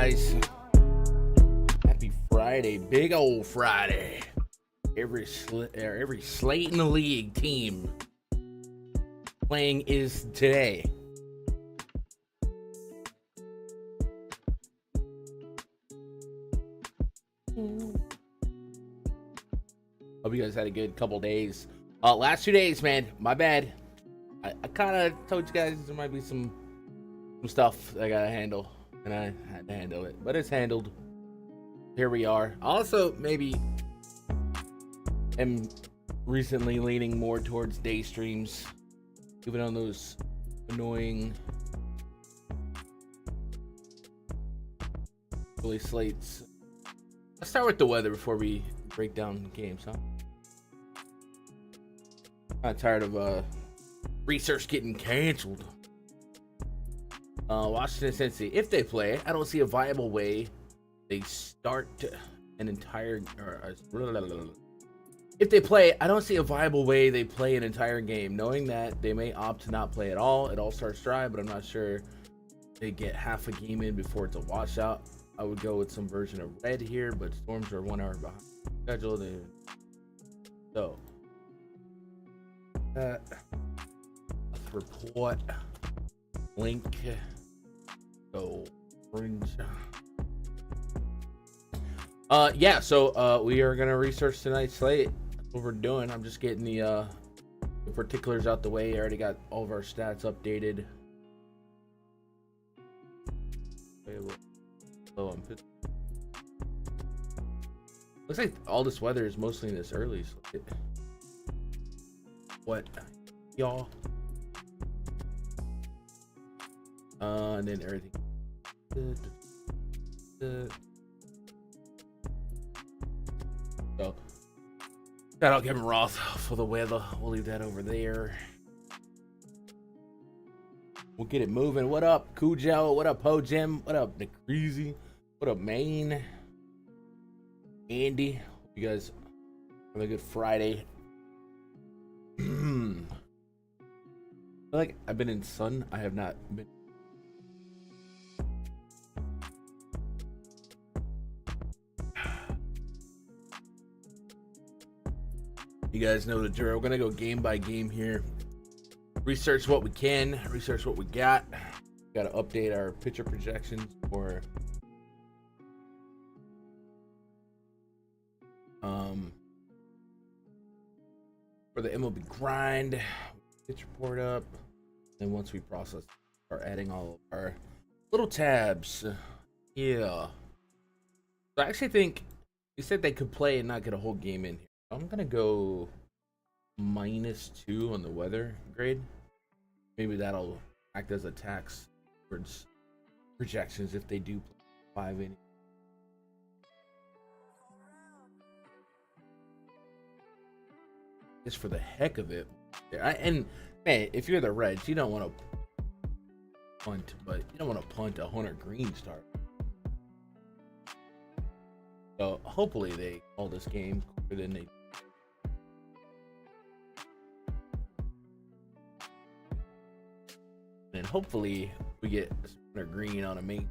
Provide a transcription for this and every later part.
guys? Happy Friday, big old Friday. Every slate in the league team playing is today. Hope you guys had a good couple days. Last 2 days, man, my bad. I kind of told you guys there might be some stuff I gotta handle, and I had to handle it, but it's handled. Here we are. Also, maybe am recently leaning more towards day streams, even on those annoying early slates. Let's start with the weather before we break down games, huh? I'm tired of research getting canceled. Washington Cincy, if they play, I don't see a viable way they start an entire if they play, I don't see a viable way they play an entire game, knowing that they may opt to not play at all. It all starts dry, but I'm not sure they get half a game in before it's a washout. I would go with some version of red here, but Storms are 1 hour behind schedule. So report link. So orange. Yeah, so we are gonna research tonight's slate. That's what we're doing. I'm just getting the particulars out the way. I already got all of our stats updated. Looks like all this weather is mostly in this early slate. What y'all? And then everything. So, shout out Kevin Roth for the weather. We'll leave that over there. We'll get it moving. What up, Cujo? What up, Ho Jim? What up, Nick Creasy? What up, Maine? Andy? Hope you guys have a good Friday. I feel like I've been in sun. I have not been. You guys know the drill. We're gonna go game by game here. Research what we can. Research what we got. Got to update our pitcher projections for the MLB grind. Pitch report up. And once we process, start adding all of our little tabs. Yeah. So I actually think you said they could play and not get a whole game in here. I'm gonna go -2 on the weather grade. Maybe that'll act as a tax towards projections if they do play 5 innings. Just for the heck of it. And man, if you're the Reds, you don't want to punt, but you don't want to punt a Hunter Green start. So hopefully they call this game quicker than they. And hopefully we get Hunter Green on a main.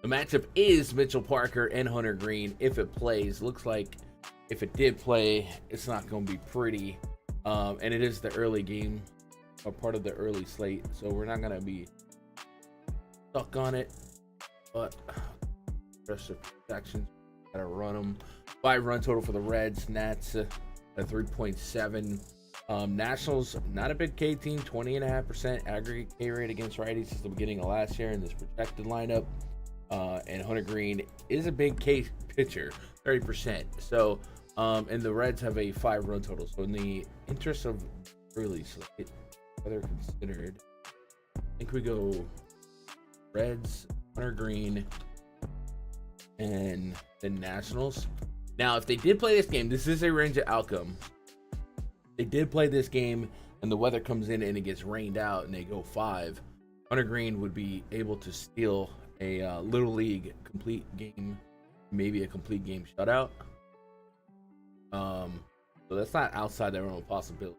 The matchup is Mitchell Parker and Hunter Green. If it plays, looks like if it did play, it's not going to be pretty. And it is the early game, or part of the early slate, so we're not going to be stuck on it. But rest of projections, gotta run them. 5 run total for the Reds. Nats at 3.7. Nationals, not a big K team, 20.5% aggregate K rate against righties since the beginning of last year in this projected lineup. And Hunter Green is a big K pitcher, 30%. So, and the Reds have a 5 run total. So, in the interest of early slate, whether considered, I think we go Reds, Hunter Green, and the Nationals. Now, if they did play this game, this is a range of outcome. They did play this game, and the weather comes in and it gets rained out, and they go 5. Hunter Green would be able to steal a little league complete game, maybe a complete game shutout. So that's not outside the realm of possibility.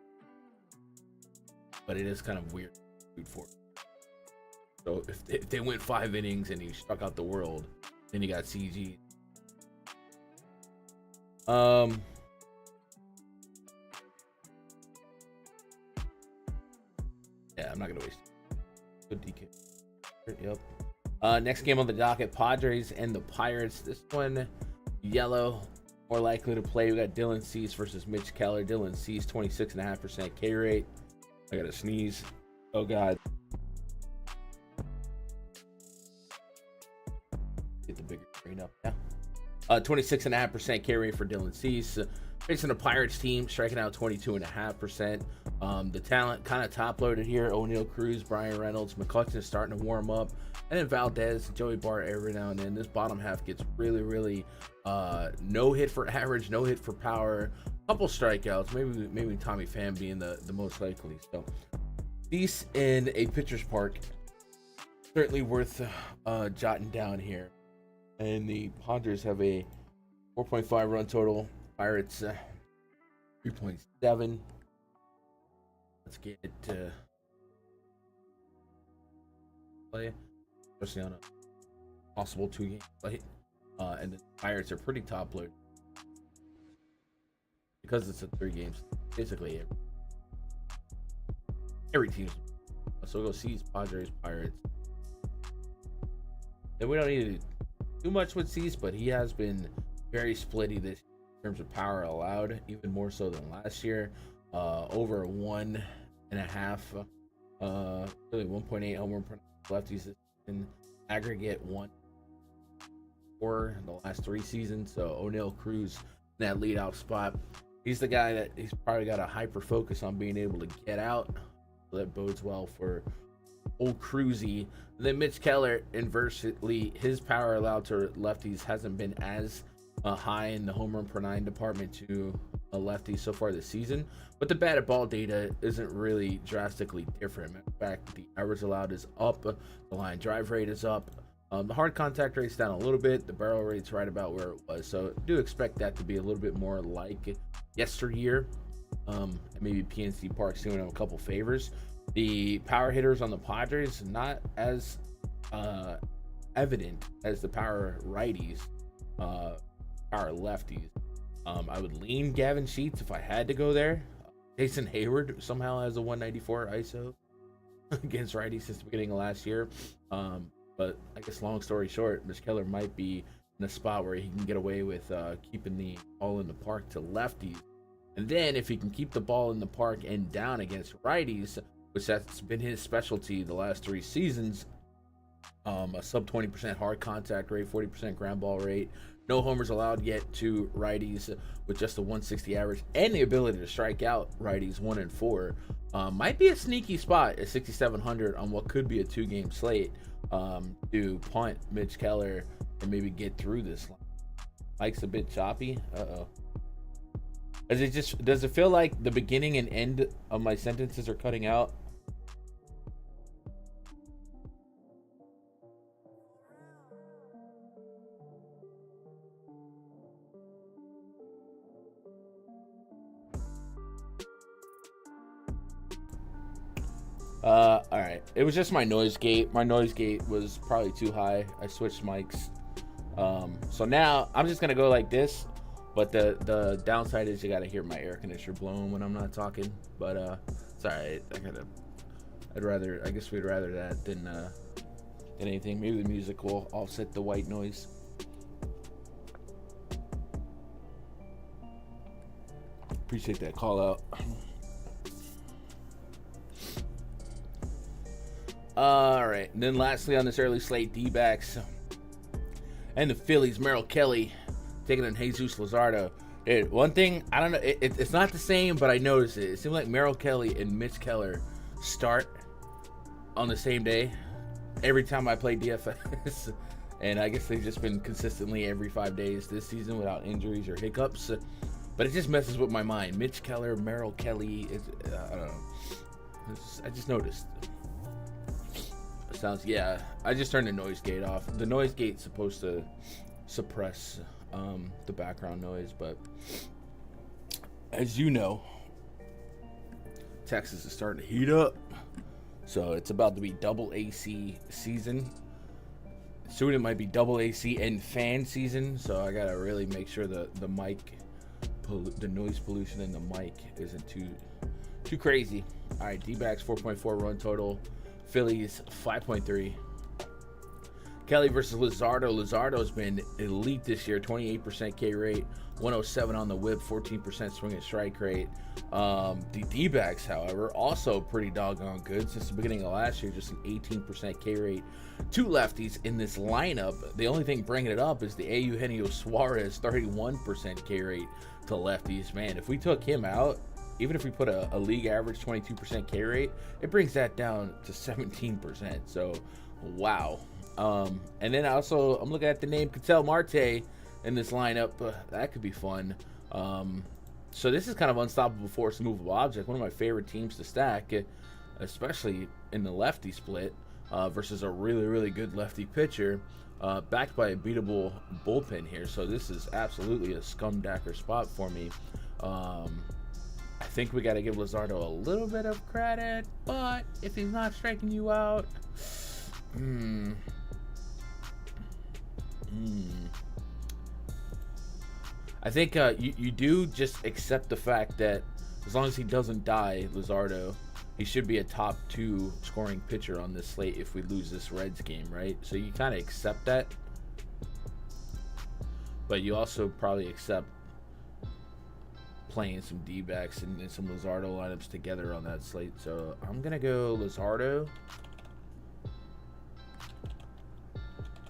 but it is kind of weird for. So if they went 5 innings and he struck out the world, then you got CG. Yeah, I'm not gonna waste it. Good DK. Yep. Next game on the docket, Padres and the Pirates. This one, yellow, more likely to play. We got Dylan Cease versus Mitch Keller. Dylan Cease, 26.5% K rate. I gotta sneeze. Oh God. Get the bigger screen up. Yeah. 26.5% K rate for Dylan Cease. Facing a Pirates team, striking out 22.5%. The talent kind of top loaded here. O'Neal Cruz, Brian Reynolds, McCutcheon is starting to warm up. And then Valdez, Joey Bart every now and then. This bottom half gets really no hit for average, no hit for power, couple strikeouts, maybe Tommy Pham being the most likely. So Cease in a pitcher's park, certainly worth jotting down here. And the Padres have a 4.5 run total. Pirates 3.7. Let's get to play, especially on a possible 2-game play. And the Pirates are pretty top loaded because it's a 3 games. Basically, every team. So we'll go Cease, Padres, Pirates. And we don't need to do much with Cease, but he has been very splitty this year in terms of power allowed, even more so than last year. Over 1.5, really 1.8 homer per lefties in aggregate, 1 for the last 3 seasons. So O'Neal Cruz in that leadoff spot. He's the guy that he's probably got a hyper focus on being able to get out. So that bodes well for old Cruzy. Then Mitch Keller, inversely, his power allowed to lefties hasn't been as high in the home run per 9 department to a lefty so far this season, but the batted ball data isn't really drastically different. In fact, the average allowed is up, the line drive rate is up, the hard contact rate's down a little bit, the barrel rate's right about where it was. So do expect that to be a little bit more like yesteryear. And maybe PNC Park's doing him a couple favors. The power hitters on the Padres not as evident as the power righties, power lefties. I would lean Gavin Sheets if I had to go there. Jason Hayward somehow has a 194 ISO against righties since the beginning of last year. But I guess long story short, Mitch Keller might be in a spot where he can get away with keeping the ball in the park to lefties. And then if he can keep the ball in the park and down against righties, which that's been his specialty the last 3 seasons, a sub 20% hard contact rate, 40% ground ball rate, no homers allowed yet to righties with just a 160 average, and the ability to strike out righties 1 and 4, might be a sneaky spot at 6,700 on what could be a 2-game slate to punt Mitch Keller and maybe get through this line. Mike's a bit choppy. Does it feel like the beginning and end of my sentences are cutting out? All right. It was just my noise gate. My noise gate was probably too high. I switched mics. So now I'm just gonna go like this. But the downside is you gotta hear my air conditioner blowing when I'm not talking. But it's alright. I guess we'd rather that than anything. Maybe the music will offset the white noise. Appreciate that call out. All right, and then lastly on this early slate, D-backs and the Phillies, Merrill Kelly taking on Jesus Luzardo. Dude, one thing, I don't know, it's not the same, but I noticed it. It seemed like Merrill Kelly and Mitch Keller start on the same day every time I play DFS. And I guess they've just been consistently every 5 days this season without injuries or hiccups. But it just messes with my mind. Mitch Keller, Merrill Kelly, I don't know. I just noticed. Yeah, I just turned the noise gate off. The noise gate's supposed to suppress the background noise, but as you know, Texas is starting to heat up. So it's about to be double AC season. Soon it might be double AC and fan season. So I gotta really make sure the mic, the noise pollution in the mic isn't too crazy. All right, D-backs 4.4 run total. Phillies 5.3. Kelly versus Luzardo. Luzardo's been elite this year. 28% K rate, 107 on the whip, 14% swing and strike rate. The D-backs, however, also pretty doggone good since the beginning of last year. Just an 18% K rate. 2 lefties in this lineup. The only thing bringing it up is the Eugenio Suarez, 31% K rate to lefties. Man, if we took him out, even if we put a league average 22% K rate, it brings that down to 17%. So, wow. And then also, I'm looking at the name Ketel Marte in this lineup. That could be fun. So this is kind of unstoppable force, movable object. One of my favorite teams to stack, especially in the lefty split, versus a really, really good lefty pitcher, backed by a beatable bullpen here. So this is absolutely a scumdacker spot for me. I think we got to give Luzardo a little bit of credit, but if he's not striking you out, I think you do just accept the fact that as long as he doesn't die, Luzardo, he should be a top 2 scoring pitcher on this slate if we lose this Reds game, right? So you kind of accept that, but you also probably accept playing some D-backs and some Luzardo lineups together on that slate. So I'm gonna go Luzardo,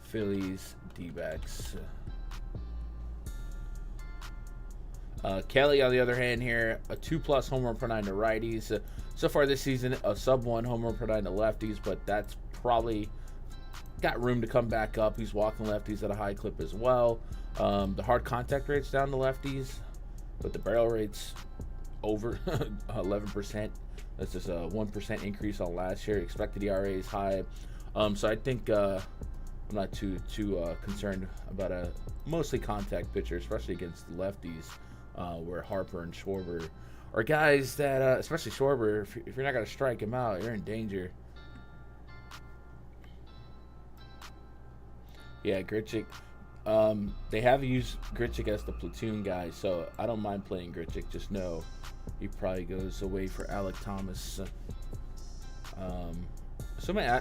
Phillies, D-backs. Kelly, on the other hand, here, a 2+ home run per 9 to righties. So far this season, a sub-1 home run per 9 to lefties, but that's probably got room to come back up. He's walking lefties at a high clip as well. The hard contact rate's down to lefties, but the barrel rate's over 11%. That's just a 1% increase on last year. Expected ERA is high. So I think I'm not too concerned about a mostly contact pitcher, especially against lefties, where Harper and Schwarber are guys that, especially Schwarber, if you're not going to strike him out, you're in danger. Yeah, Grichuk. They have used Grichuk as the platoon guy, so I don't mind playing Grichuk. Just know he probably goes away for Alec Thomas.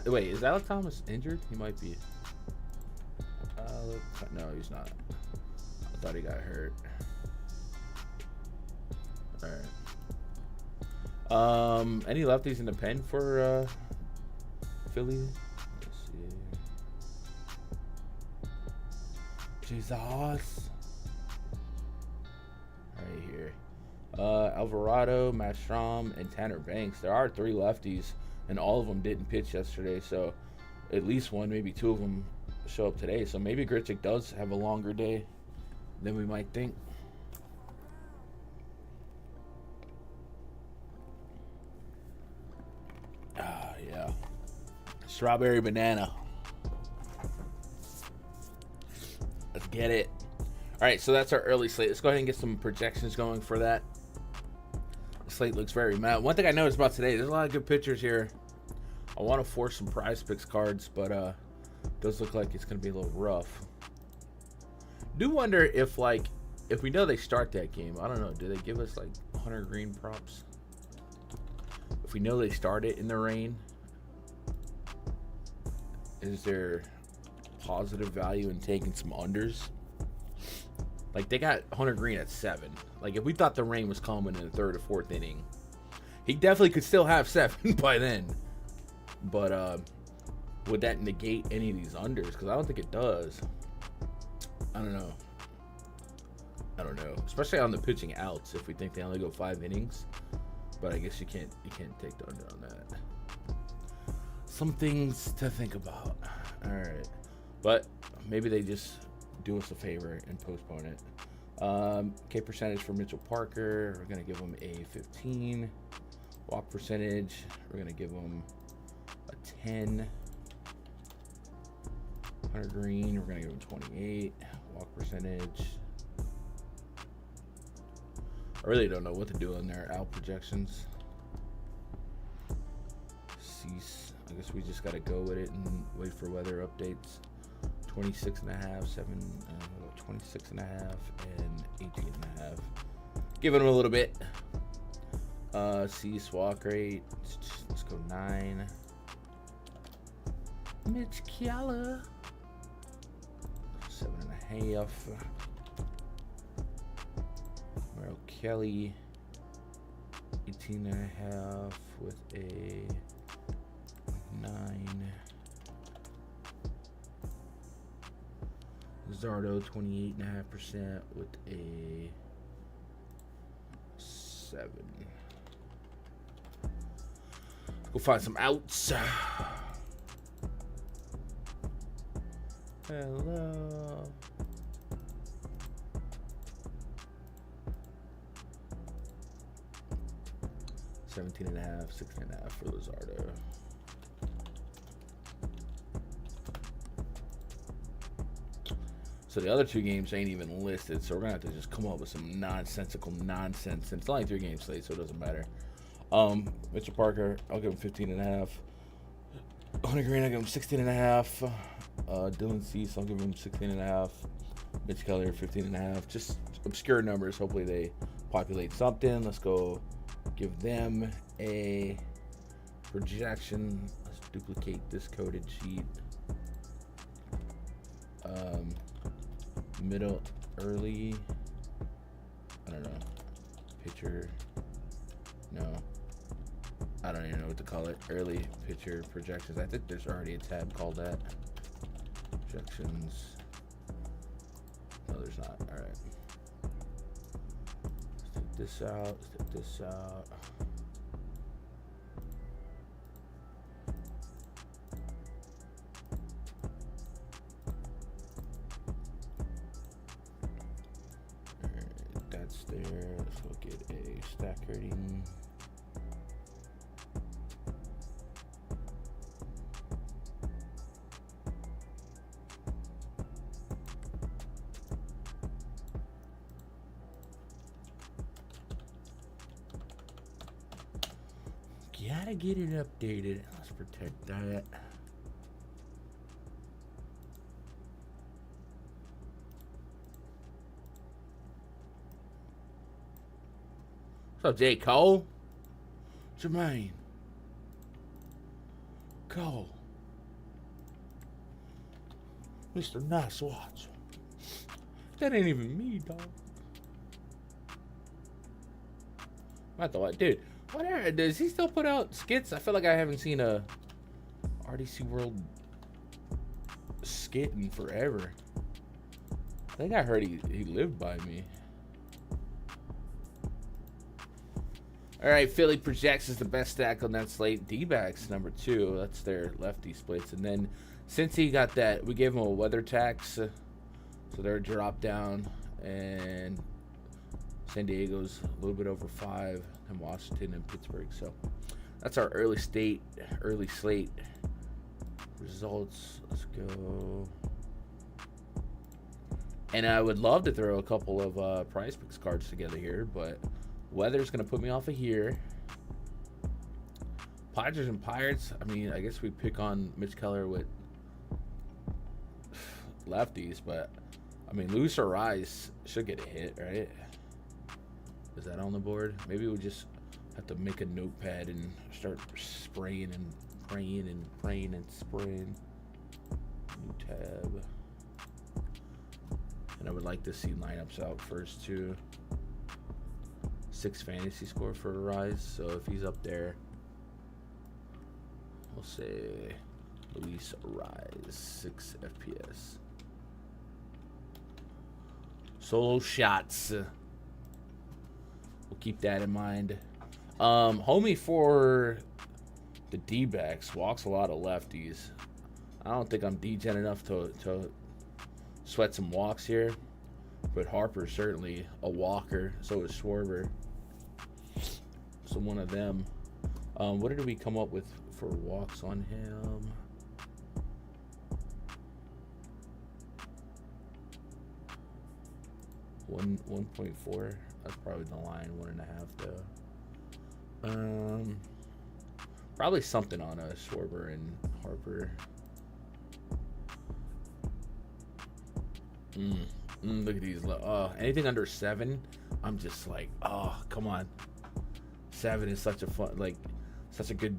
Wait, is Alec Thomas injured? He might be. No, he's not. I thought he got hurt. All right. Any lefties in the pen for Philly? Let's see. Jesus. Right here. Alvarado, Matt Strom, and Tanner Banks. There are 3 lefties, and all of them didn't pitch yesterday, so at least 1, maybe 2 of them show up today. So maybe Grichuk does have a longer day than we might think. Yeah. Strawberry banana. Let's get it. All right, so that's our early slate. Let's go ahead and get some projections going for that. The slate looks very mad. One thing I noticed about today, there's a lot of good pitchers here. I want to force some PrizePicks cards, but it does look like it's going to be a little rough. Do wonder if we know they start that game, I don't know, do they give us like Hunter Green props? If we know they start it in the rain, is there positive value in taking some unders? Like, they got Hunter Green at 7. Like, if we thought the rain was coming in the 3rd or 4th inning, he definitely could still have 7 by then. But would that negate any of these unders? Because I don't think it does. I don't know. Especially on the pitching outs, if we think they only go 5 innings. But I guess you can't take the under on that. Some things to think about. All right, but maybe they just do us a favor and postpone it. K percentage for Mitchell Parker, we're gonna give him a 15. Walk percentage, we're gonna give him a 10. Hunter Green, we're gonna give him 28. Walk percentage. I really don't know what to do in their out projections. Cease. I guess we just got to go with it and wait for weather updates. 26.5, 26.5, and 18.5. Giving him a little bit. Cease walk rate. Let's go 9. Mitch Keller. 7.5. Merrill Kelly. 18.5 with a 9. Zardo 28.5% with a 7. Go find some outs. Hello. $17.5, $16.5 for Luzardo. So the other 2 games ain't even listed, so we're gonna have to just come up with some nonsensical nonsense. And it's only 3 games slate, so it doesn't matter. Mitchell Parker, I'll give him 15.5. Hunter Green, I'll give him 16.5. Dylan Cease, I'll give him 16.5. Mitch Keller, 15.5. Just obscure numbers. Hopefully they populate something. Let's go give them a projection. Let's duplicate this coded sheet. Middle, early, I don't know, pitcher, no, I don't even know what to call it, early pitcher projections. I think there's already a tab called that. Projections, no there's not. All right, let's take this out, let's take this out. There, let's go get a stack rating. Gotta get it updated. Let's protect that. What's up, J. Cole? Jermaine. Cole. Mr. Nice Watch. That ain't even me, dog. I thought, dude, whatever. Does he still put out skits? I feel like I haven't seen a RDC World skit in forever. I think I heard he lived by me. All right, Philly projects as the best stack on that slate. D-backs number 2. That's their lefty splits. And then since he got that, we gave him a weather tax. So they're drop down. And San Diego's a little bit over 5. And Washington and Pittsburgh. So that's our early slate results. Let's go. And I would love to throw a couple of PrizePicks cards together here, but weather's going to put me off of here. Padres and Pirates. I mean, I guess we pick on Mitch Keller with lefties, but I mean, Luis Ariz should get a hit, right? Is that on the board? Maybe we just have to make a notepad and start spraying and praying and praying and spraying. New tab. And I would like to see lineups out first too. 6 fantasy score for Ariz, so if he's up there, we'll say Luis Ariz, 6 FPS. Solo shots. We'll keep that in mind. Homie for the D-backs walks a lot of lefties. I don't think I'm degen enough to sweat some walks here, but Harper's certainly a walker. So is Schwarber. So one of them. What did we come up with for walks on him? One 1.4. That's probably the line. 1.5 though. Probably something on Schwarber and Harper. Look at these. Anything under 7, I'm just like, oh, come on. 7 is such a fun, like, such a good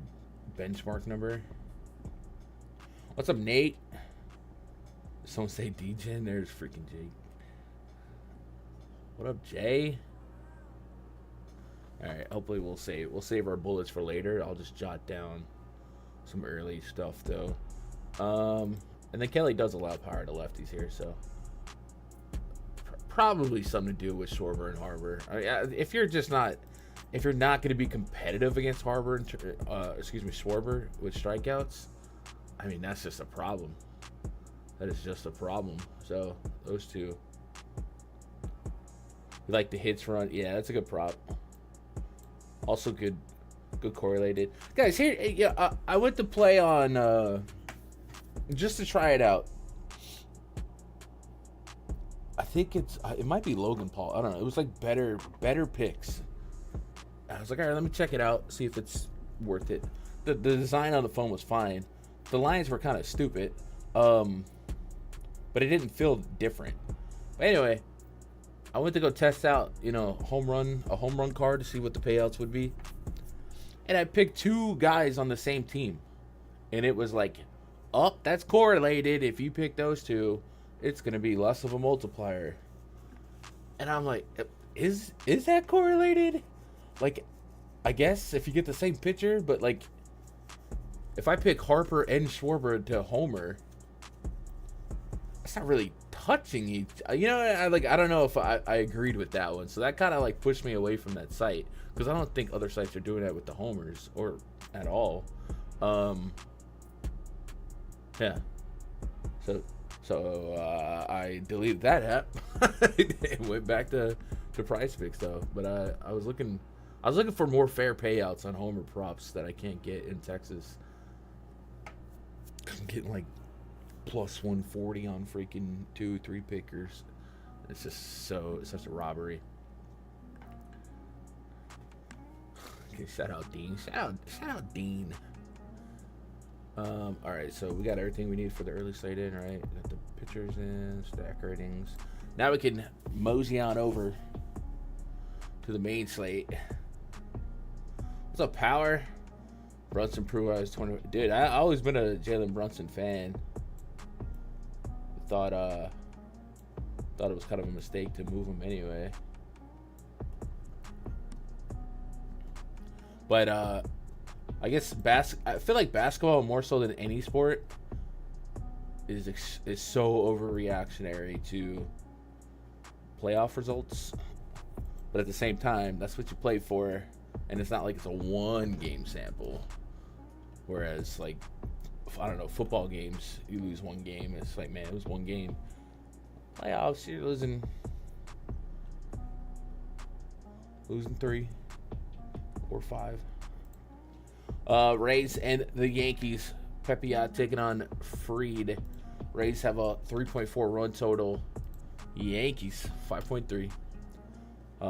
benchmark number. What's up, Nate? Someone say DJ. There's freaking Jake. What up, Jay? All right. Hopefully we'll save our bullets for later. I'll just jot down some early stuff though. And then Kelly does allow power to lefties here, so probably something to do with Schwarber and Harbor. I mean, if you're not going to be competitive against Harbor, Schwarber with strikeouts, I mean, that's just a problem. That is just a problem. So those two. You like the hits run? Yeah, that's a good prop. Also good correlated. Guys, here, yeah, I went to play on just to try it out. I think it might be Logan Paul. I don't know. It was like better picks. I was like, all right, let me check it out, see if it's worth it. The design on the phone was fine. The lines were kind of stupid, but it didn't feel different. But anyway, I went to go test out, a home run card to see what the payouts would be, and I picked 2 guys on the same team, and it was like, oh, that's correlated. If you pick those 2, it's gonna be less of a multiplier. And I'm like, is that correlated? Like, I guess if you get the same pitcher, but like, if I pick Harper and Schwarber to homer, it's not really touching each. I don't know if I agreed with that one. So that kind of like pushed me away from that site, because I don't think other sites are doing that with the homers or at all. Yeah. So I deleted that app and went back to PrizePicks though. But I was looking for more fair payouts on homer props that I can't get in Texas. I'm getting like plus 140 on freaking 2-3 pickers. It's just it's such a robbery. Okay, shout out Dean. Shout out Dean. All right, so we got everything we need for the early slate in, right? We got the pitchers in, stack ratings. Now we can mosey on over to the main slate. What's up, Power? Brunson Brewer, I was 20. Dude, I always been a Jalen Brunson fan. Thought it was kind of a mistake to move him anyway. But I guess I feel like basketball more so than any sport is so overreactionary to playoff results. But at the same time, that's what you play for, and it's not like it's a 1-game sample. Whereas, like, I don't know, football games, you lose 1 game, it's like, man, it was 1 game. Playoffs, you're losing 3 or 5. Rays and the Yankees. Pepiot taking on Fried. Rays have a 3.4 run total. Yankees 5.3.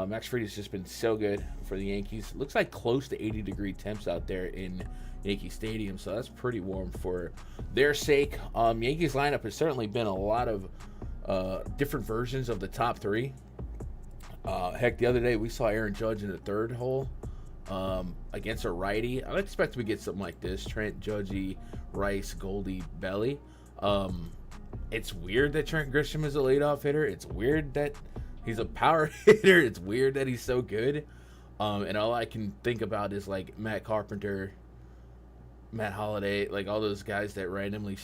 Max Fried has just been so good for the Yankees. Looks like close to 80-degree temps out there in Yankee Stadium, so that's pretty warm for their sake. Yankees lineup has certainly been a lot of different versions of the top 3. Heck, the other day we saw Aaron Judge in the 3rd hole against a righty. I expect we get something like this: Trent, Judgy, Rice, Goldie, Belly. It's weird that Trent Grisham is a leadoff hitter. It's weird that he's a power hitter. It's weird that he's so good. And all I can think about is like Matt Carpenter, Matt Holliday, like all those guys that randomly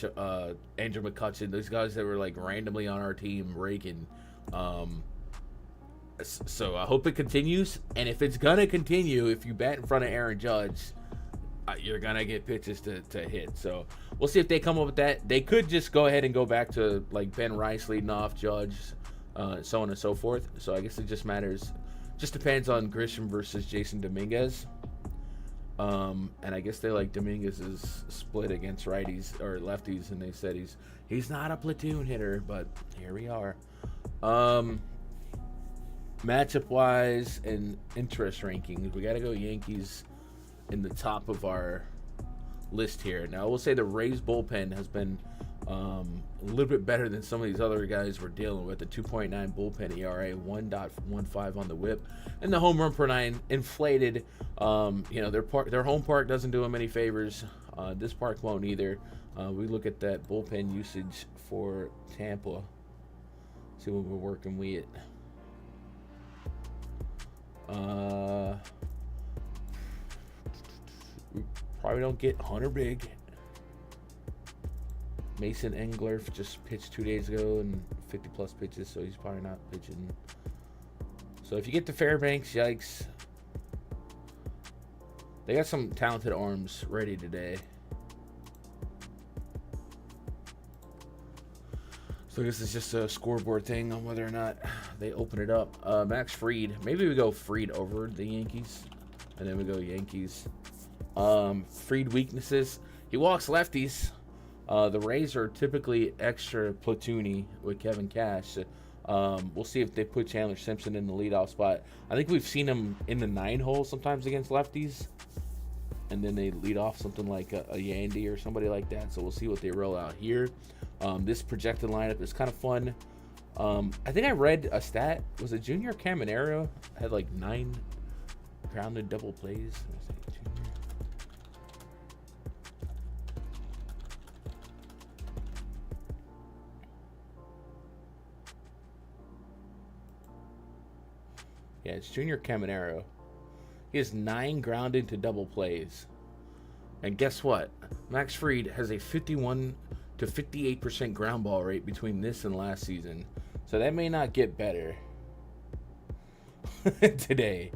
Andrew McCutchen, those guys that were like randomly on our team raking. So I hope it continues, and if it's gonna continue, if you bat in front of Aaron Judge, you're gonna get pitches to hit. So we'll see if they come up with that. They could just go ahead and go back to like Ben Rice leading off, Judge, so on and so forth. So I guess it just depends on Grisham versus Jason Dominguez. And I guess they like Dominguez's split against righties or lefties, and they said he's not a platoon hitter, but here we are. Matchup wise and interest rankings, we got to go Yankees in the top of our list here. Now, I will say the Rays bullpen has been a little bit better than some of these other guys we're dealing with. The 2.9 bullpen ERA, 1.15 on the WHIP, and the home run per nine inflated. Their home park doesn't do them any favors. This park won't either. We look at that bullpen usage for Tampa. See what we're working with. We probably don't get Hunter Big. Mason Engler just pitched 2 days ago and 50 plus pitches, so he's probably not pitching. So if you get the Fairbanks, yikes. They got some talented arms ready today. So I guess it's just a scoreboard thing on whether or not they open it up. Max Fried. Maybe we go Fried over the Yankees. And then we go Yankees. Fried weaknesses. He walks lefties. The Rays are typically extra platoony with Kevin Cash. We'll see if they put Chandler Simpson in the leadoff spot. I think we've seen him in the 9 hole sometimes against lefties. And then they lead off something like a Yandy or somebody like that. So we'll see what they roll out here. This projected lineup is kind of fun. I think I read a stat. Was it Junior Caminero had like 9 grounded double plays? Yeah, it's Junior Caminero. He has 9 grounded to double plays. And guess what? Max Fried has a 51 to 58% ground ball rate between this and last season. So that may not get better today.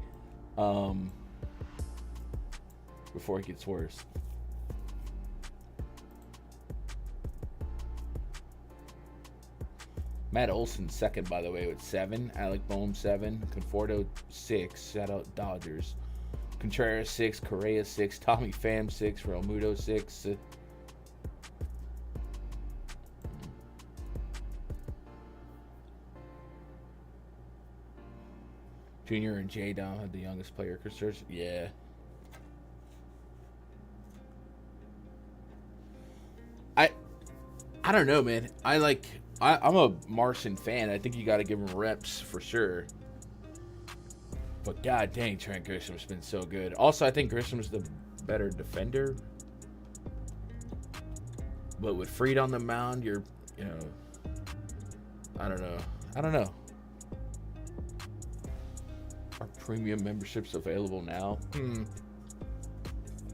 Before it gets worse. Matt Olson second, by the way, with 7. Alec Boehm 7. Conforto 6. Shout out Dodgers. Contreras 6. Correa 6. Tommy Pham 6. Realmuto 6. Junior and J Dom had the youngest player. Yeah. I don't know, man. I'm a Martian fan. I think you got to give him reps for sure. But god dang, Trent Grisham's been so good. Also, I think Grisham's the better defender. But with Fried on the mound, I don't know. Are premium memberships available now?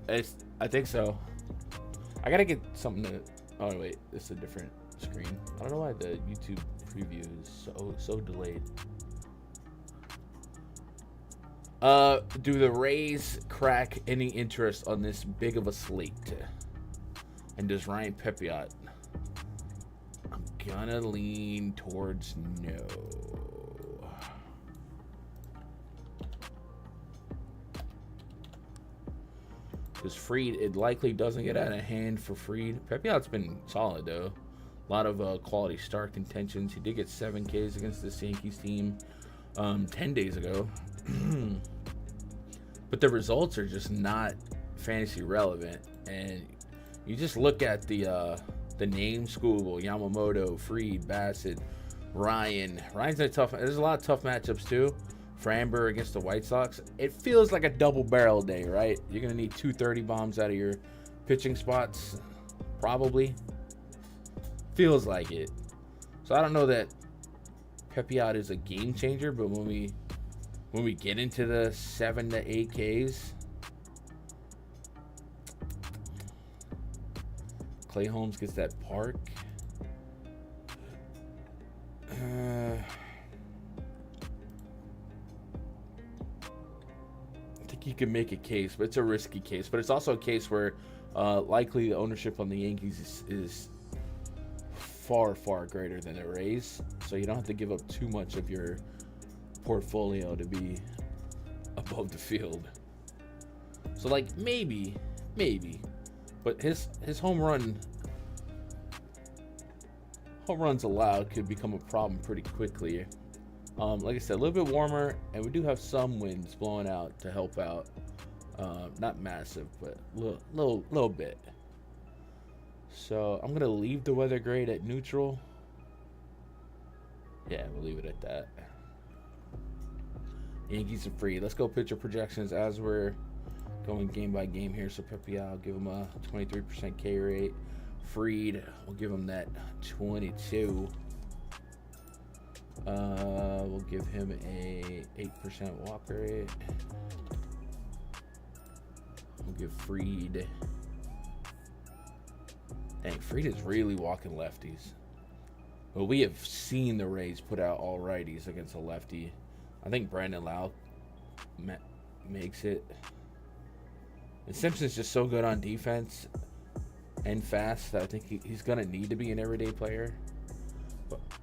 I think so. I gotta get something to. Oh wait, this is a different screen. I don't know why the YouTube preview is so delayed. Do the Rays crack any interest on this big of a slate? And does Ryan Pepiot? I'm gonna lean towards no. Because Fried, it likely doesn't get out of hand for Fried. Pepiot's been solid, though. A lot of quality start contentions. He did get 7 Ks against this Yankees team 10 days ago. But the results are just not fantasy relevant. And you just look at the name school: Yamamoto, Fried, Bassett, Ryan. Ryan's in a tough. There's a lot of tough matchups, too. Framber against the White Sox. It feels like a double barrel day, right? You're going to need 230 bombs out of your pitching spots. Probably. Feels like it. So I don't know that Pepiot is a game changer, but when we get into the 7 to 8 Ks, Clay Holmes gets that park. You can make a case, but it's a risky case. But it's also a case where likely the ownership on the Yankees is far, far greater than the Rays. So you don't have to give up too much of your portfolio to be above the field. So maybe. But his home runs allowed could become a problem pretty quickly. Like I said, a little bit warmer, and we do have some winds blowing out to help out. Not massive, but little bit. So I'm gonna leave the weather grade at neutral. Yeah, we'll leave it at that. Yankees are free. Let's go pitcher projections as we're going game by game here. So Pepe, I'll give him a 23% K rate. Freed, we'll give him that 22. We'll give him a 8% walk rate. We'll give Freed. Dang, Freed is really walking lefties. But we have seen the Rays put out all righties against a lefty. I think Brandon Lau makes it. And Simpson's just so good on defense and fast that I think he's going to need to be an everyday player.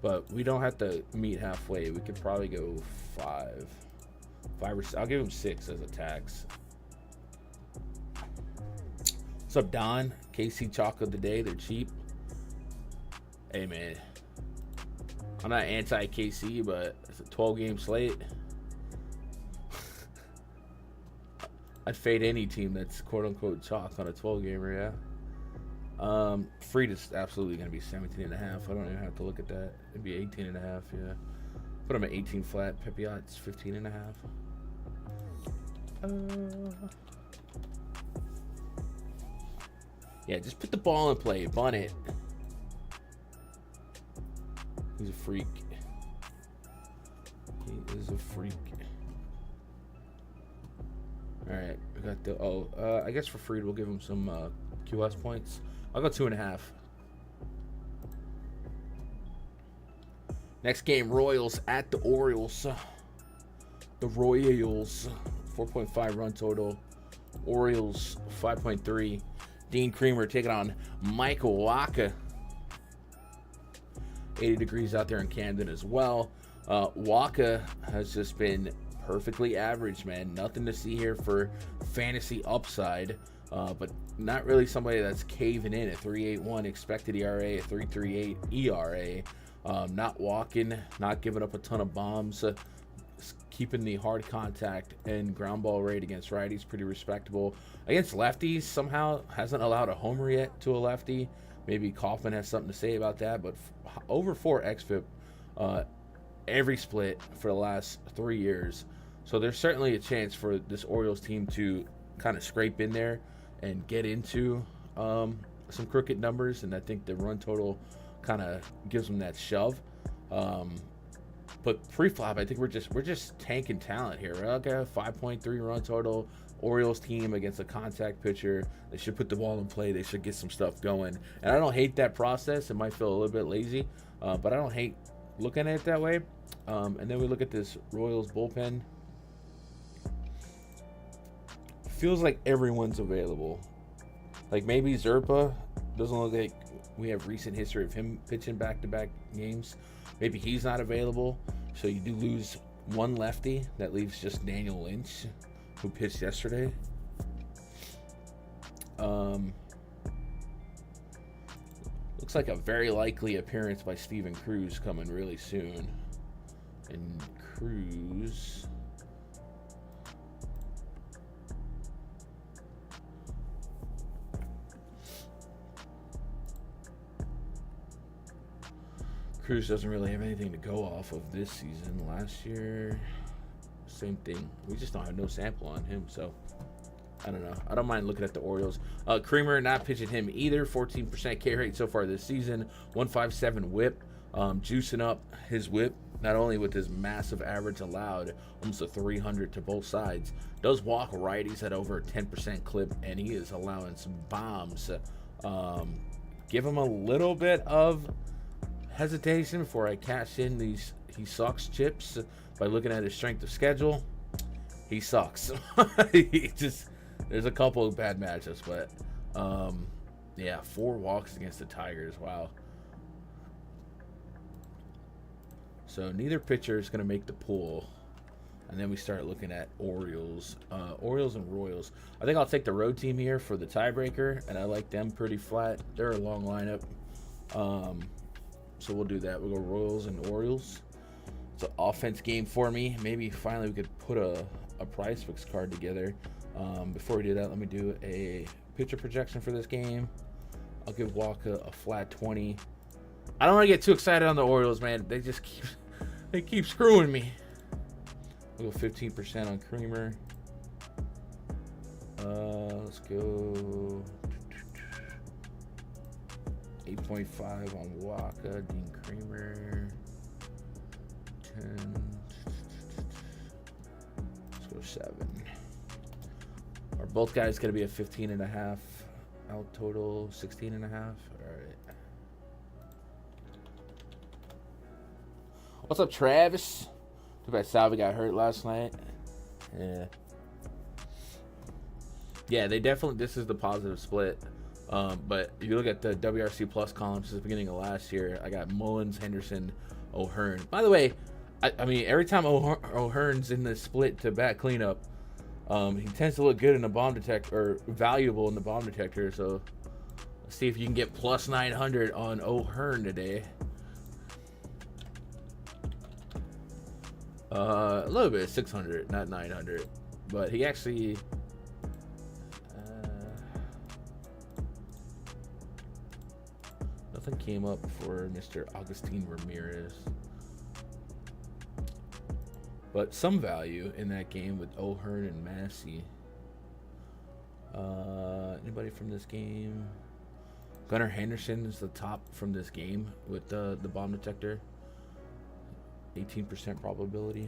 But we don't have to meet halfway. We could probably go 5 or 6. I'll give him 6 as a tax. What's up, Don? KC Chalk of the day. They're cheap. Hey, man. I'm not anti-KC, but it's a 12-game slate. I'd fade any team that's quote-unquote chalk on a 12-gamer, yeah. Freed is absolutely going to be 17.5. I don't even have to look at that. It'd be 18.5, yeah. Put him at 18 flat. Pepiot's 15.5. Yeah, just put the ball in play. Bun it. He's a freak. He is a freak. Alright, we got the... I guess for Freed, we'll give him some QS points. I'll go 2.5. Next game, Royals at the Orioles. The Royals, 4.5 run total. Orioles, 5.3. Dean Creamer taking on Michael Wacha. 80 degrees out there in Camden as well. Wacha has just been perfectly average, man. Nothing to see here for fantasy upside, but not really somebody that's caving in. A 3.81 expected ERA, a 3.38 ERA. Not walking, not giving up a ton of bombs, keeping the hard contact and ground ball rate against righties pretty respectable. Against lefties, somehow hasn't allowed a homer yet to a lefty. Maybe Kaufman has something to say about that, but over 4 xFIP every split for the last 3 years. So there's certainly a chance for this Orioles team to kind of scrape in there and get into some crooked numbers, and I think the run total kind of gives them that shove. But pre-flop, I think we're just tanking talent here. We're okay, 5.3 run total. Orioles team against a contact pitcher. They should put the ball in play. They should get some stuff going. And I don't hate that process. It might feel a little bit lazy, but I don't hate looking at it that way. And then we look at this Royals bullpen. Feels like everyone's available. Like maybe Zerpa. Doesn't look like we have recent history of him pitching back-to-back games. Maybe he's not available. So you do lose one lefty. That leaves just Daniel Lynch, who pitched yesterday. Looks like a very likely appearance by Steven Cruz coming really soon. And Cruz... Cruz doesn't really have anything to go off of this season. Last year, same thing. We just don't have no sample on him, so I don't know. I don't mind looking at the Orioles. Creamer not pitching him either. 14% K rate so far this season. 157 whip. Juicing up his whip, not only with his massive average allowed, almost a 300 to both sides. Does walk righties at over a 10% clip, and he is allowing some bombs. Give him a little bit of hesitation before I cash in these he sucks chips by looking at his strength of schedule. He sucks. There's a couple of bad matchups, but yeah, 4 walks against the Tigers. Wow. So neither pitcher is going to make the pool. And then we start looking at Orioles and Royals. I think I'll take the road team here for the tiebreaker, and I like them pretty flat. They're a long lineup. So we'll do that. We'll go Royals and Orioles. It's an offense game for me. Maybe finally we could put a PrizePicks card together. Before we do that, let me do a pitcher projection for this game. I'll give Walker a flat 20. I don't want to get too excited on the Orioles, man. They keep screwing me. We'll go 15% on Creamer. Let's go 8.5 on Waka, Dean Creamer. 10. Let's go 7. Are both guys going to be a 15.5 out total? 16.5? All right. What's up, Travis? Too bad Salvi got hurt last night. Yeah, they definitely, this is the positive split. But if you look at the WRC Plus columns since the beginning of last year, I got Mullins, Henderson, O'Hearn. By the way, I mean, every time O'Hearn's in the split to bat cleanup, he tends to look good in the bomb detector, or valuable in the bomb detector. So let's see if you can get plus 900 on O'Hearn today. A little bit, 600, not 900, but he actually. Nothing came up for Mr. Agustin Ramirez. But some value in that game with O'Hearn and Massey. Anybody from this game? Gunnar Henderson is the top from this game with the bomb detector. 18% probability.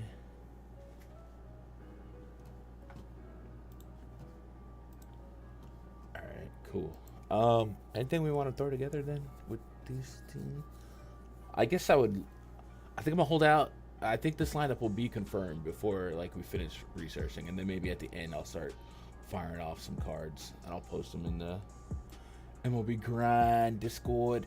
All right, cool. Anything we want to throw together then with these teams? I guess I think I'm gonna hold out. I think this lineup will be confirmed before we finish researching, and then maybe at the end I'll start firing off some cards and I'll post them in the MLB Grind Discord.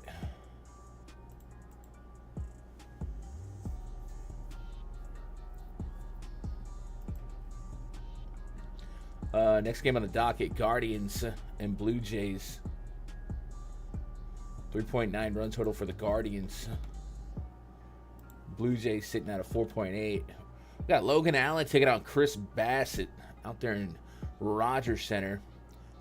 Next game on the docket, Guardians and Blue Jays. 3.9 run total for the Guardians. Blue Jays sitting at a 4.8. We got Logan Allen taking out Chris Bassett out there in Rogers Center.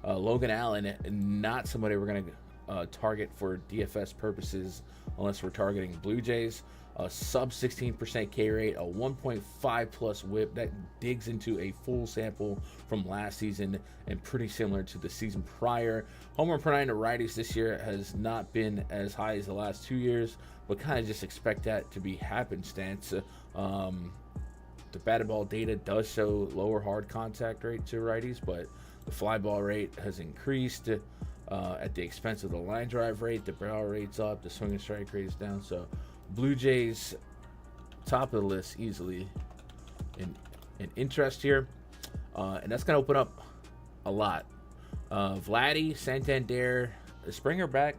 Logan Allen, not somebody we're going to target for DFS purposes unless we're targeting Blue Jays. A sub 16% K rate, a 1.5 plus whip that digs into a full sample from last season and pretty similar to the season prior. Homer per 9 to righties this year has not been as high as the last 2 years, but kind of just expect that to be happenstance. The batted ball data does show lower hard contact rate to righties, but the fly ball rate has increased at the expense of the line drive rate. The barrel rate's up, the swing and strike rate is down. So Blue Jays top of the list easily in interest here, and that's going to open up a lot. Vladdy, Santander, Springer back.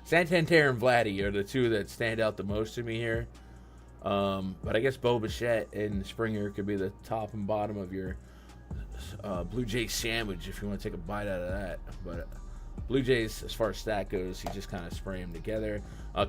Santander and Vladdy are the two that stand out the most to me here. But I guess Bo Bichette and Springer could be the top and bottom of your Blue Jays sandwich if you want to take a bite out of that. But Blue Jays, as far as stat goes, you just kind of spray them together.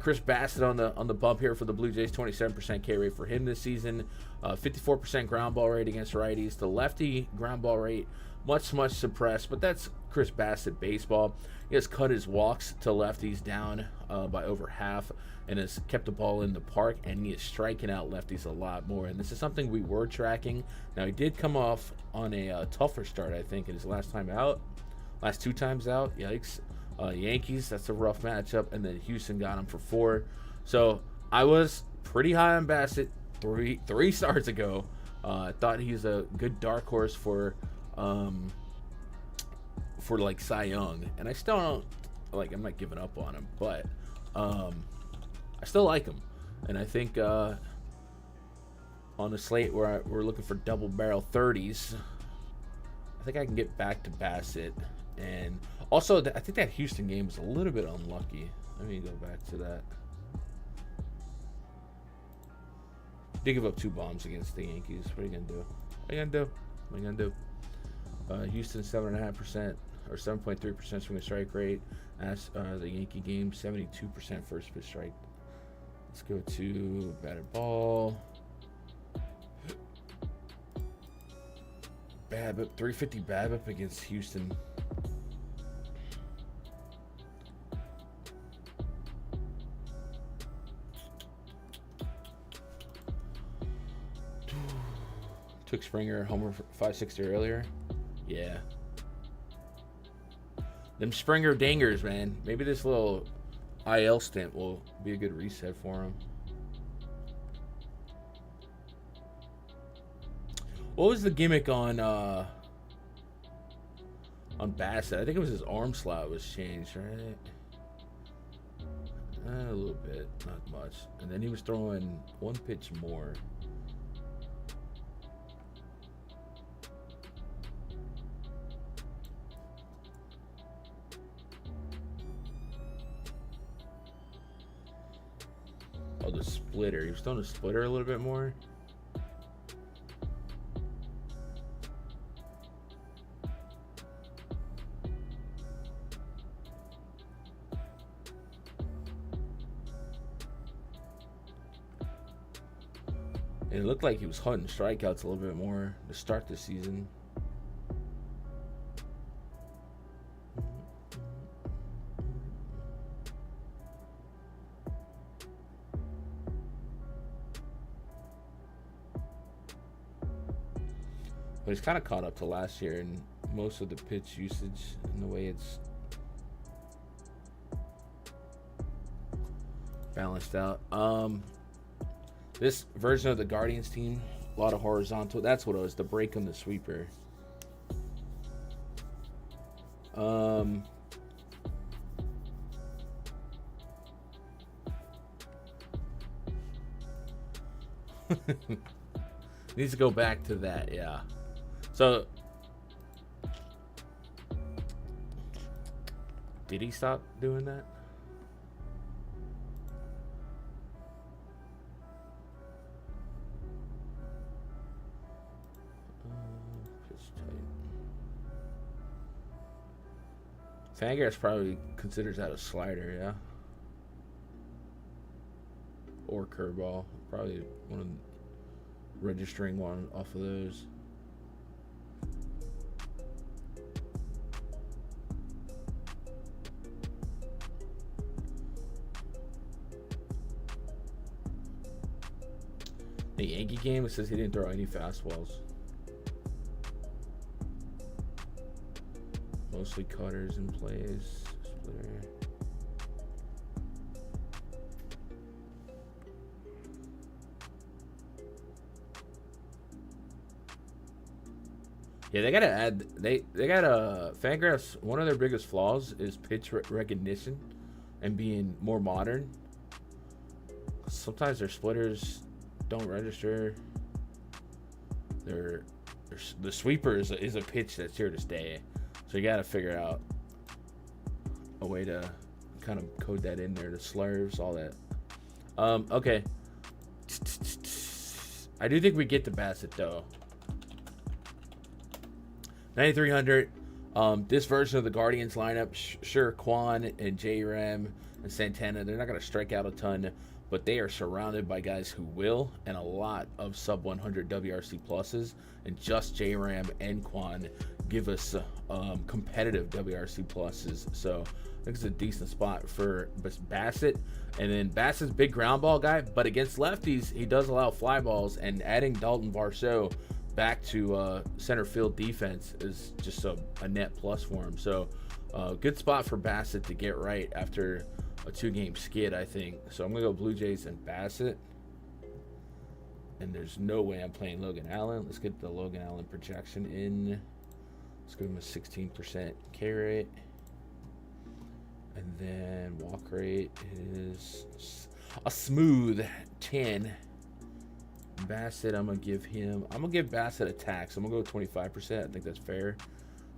Chris Bassett on the bump here for the Blue Jays, 27% K rate for him this season, 54% ground ball rate against righties. The lefty ground ball rate much suppressed, but that's Chris Bassett baseball. He has cut his walks to lefties down by over half and has kept the ball in the park, and he is striking out lefties a lot more. And this is something we were tracking. Now, he did come off on a tougher start, I think, in his last two times out. Yikes. Yankees, that's a rough matchup, and then Houston got him for 4. So I was pretty high on Bassett three starts ago. I thought he's a good dark horse for Cy Young, and I still don't I'm not giving up on him, but I still like him, and I think on the slate where we're looking for double barrel 30s, I think I can get back to Bassett. And also, I think that Houston game was a little bit unlucky. Let me go back to that. They give up 2 bombs against the Yankees. What are you going to do? Houston, 7.5% or 7.3% swing strike rate. As the Yankee game, 72% first pitch strike. Let's go to batted ball. BABIP, 350 BABIP against Houston. Took Springer homer for 560 earlier. Yeah. Them Springer dingers, man. Maybe this little IL stint will be a good reset for him. What was the gimmick on Bassett? I think it was his arm slot was changed, right? A little bit, not much. And then he was throwing one pitch more. Oh, the splitter. He was throwing a splitter a little bit more. And it looked like he was hunting strikeouts a little bit more to start the season. But he's kind of caught up to last year in most of the pitch usage and the way it's balanced out. This version of the Guardians team, a lot of horizontal. That's what it was, the break on the sweeper. Needs to go back to that, yeah. So, did he stop doing that? Fangraphs probably considers that a slider, yeah. Or curveball. Probably one of registering one off of those. The Yankee game, it says he didn't throw any fastballs. Mostly cutters and plays. Splitter. Yeah, they gotta add. They got Fangraphs. One of their biggest flaws is pitch recognition and being more modern. Sometimes their splitters don't register. The sweeper is a pitch that's here to stay. So you got to figure out a way to kind of code that in there, the slurs, all that. Okay. I do think we get to Bassett, though. 9,300. This version of the Guardians lineup, sure, Kwan and J-Ram and Santana, they're not going to strike out a ton, but they are surrounded by guys who will, and a lot of sub 100 WRC pluses, and just J-Ram and Kwan give us competitive WRC pluses. So I think it's a decent spot for Bassett. And then Bassett's big ground ball guy, but against lefties, he does allow fly balls, and adding Dalton Varsho back to center field defense is just a net plus for him. So good spot for Bassett to get right after a 2-game skid, I think. So I'm going to go Blue Jays and Bassett. And there's no way I'm playing Logan Allen. Let's get the Logan Allen projection in. Let's give him a 16% K rate. And then walk rate is a smooth 10. Bassett, I'm going to give Bassett a tax. I'm going to go 25%. I think that's fair.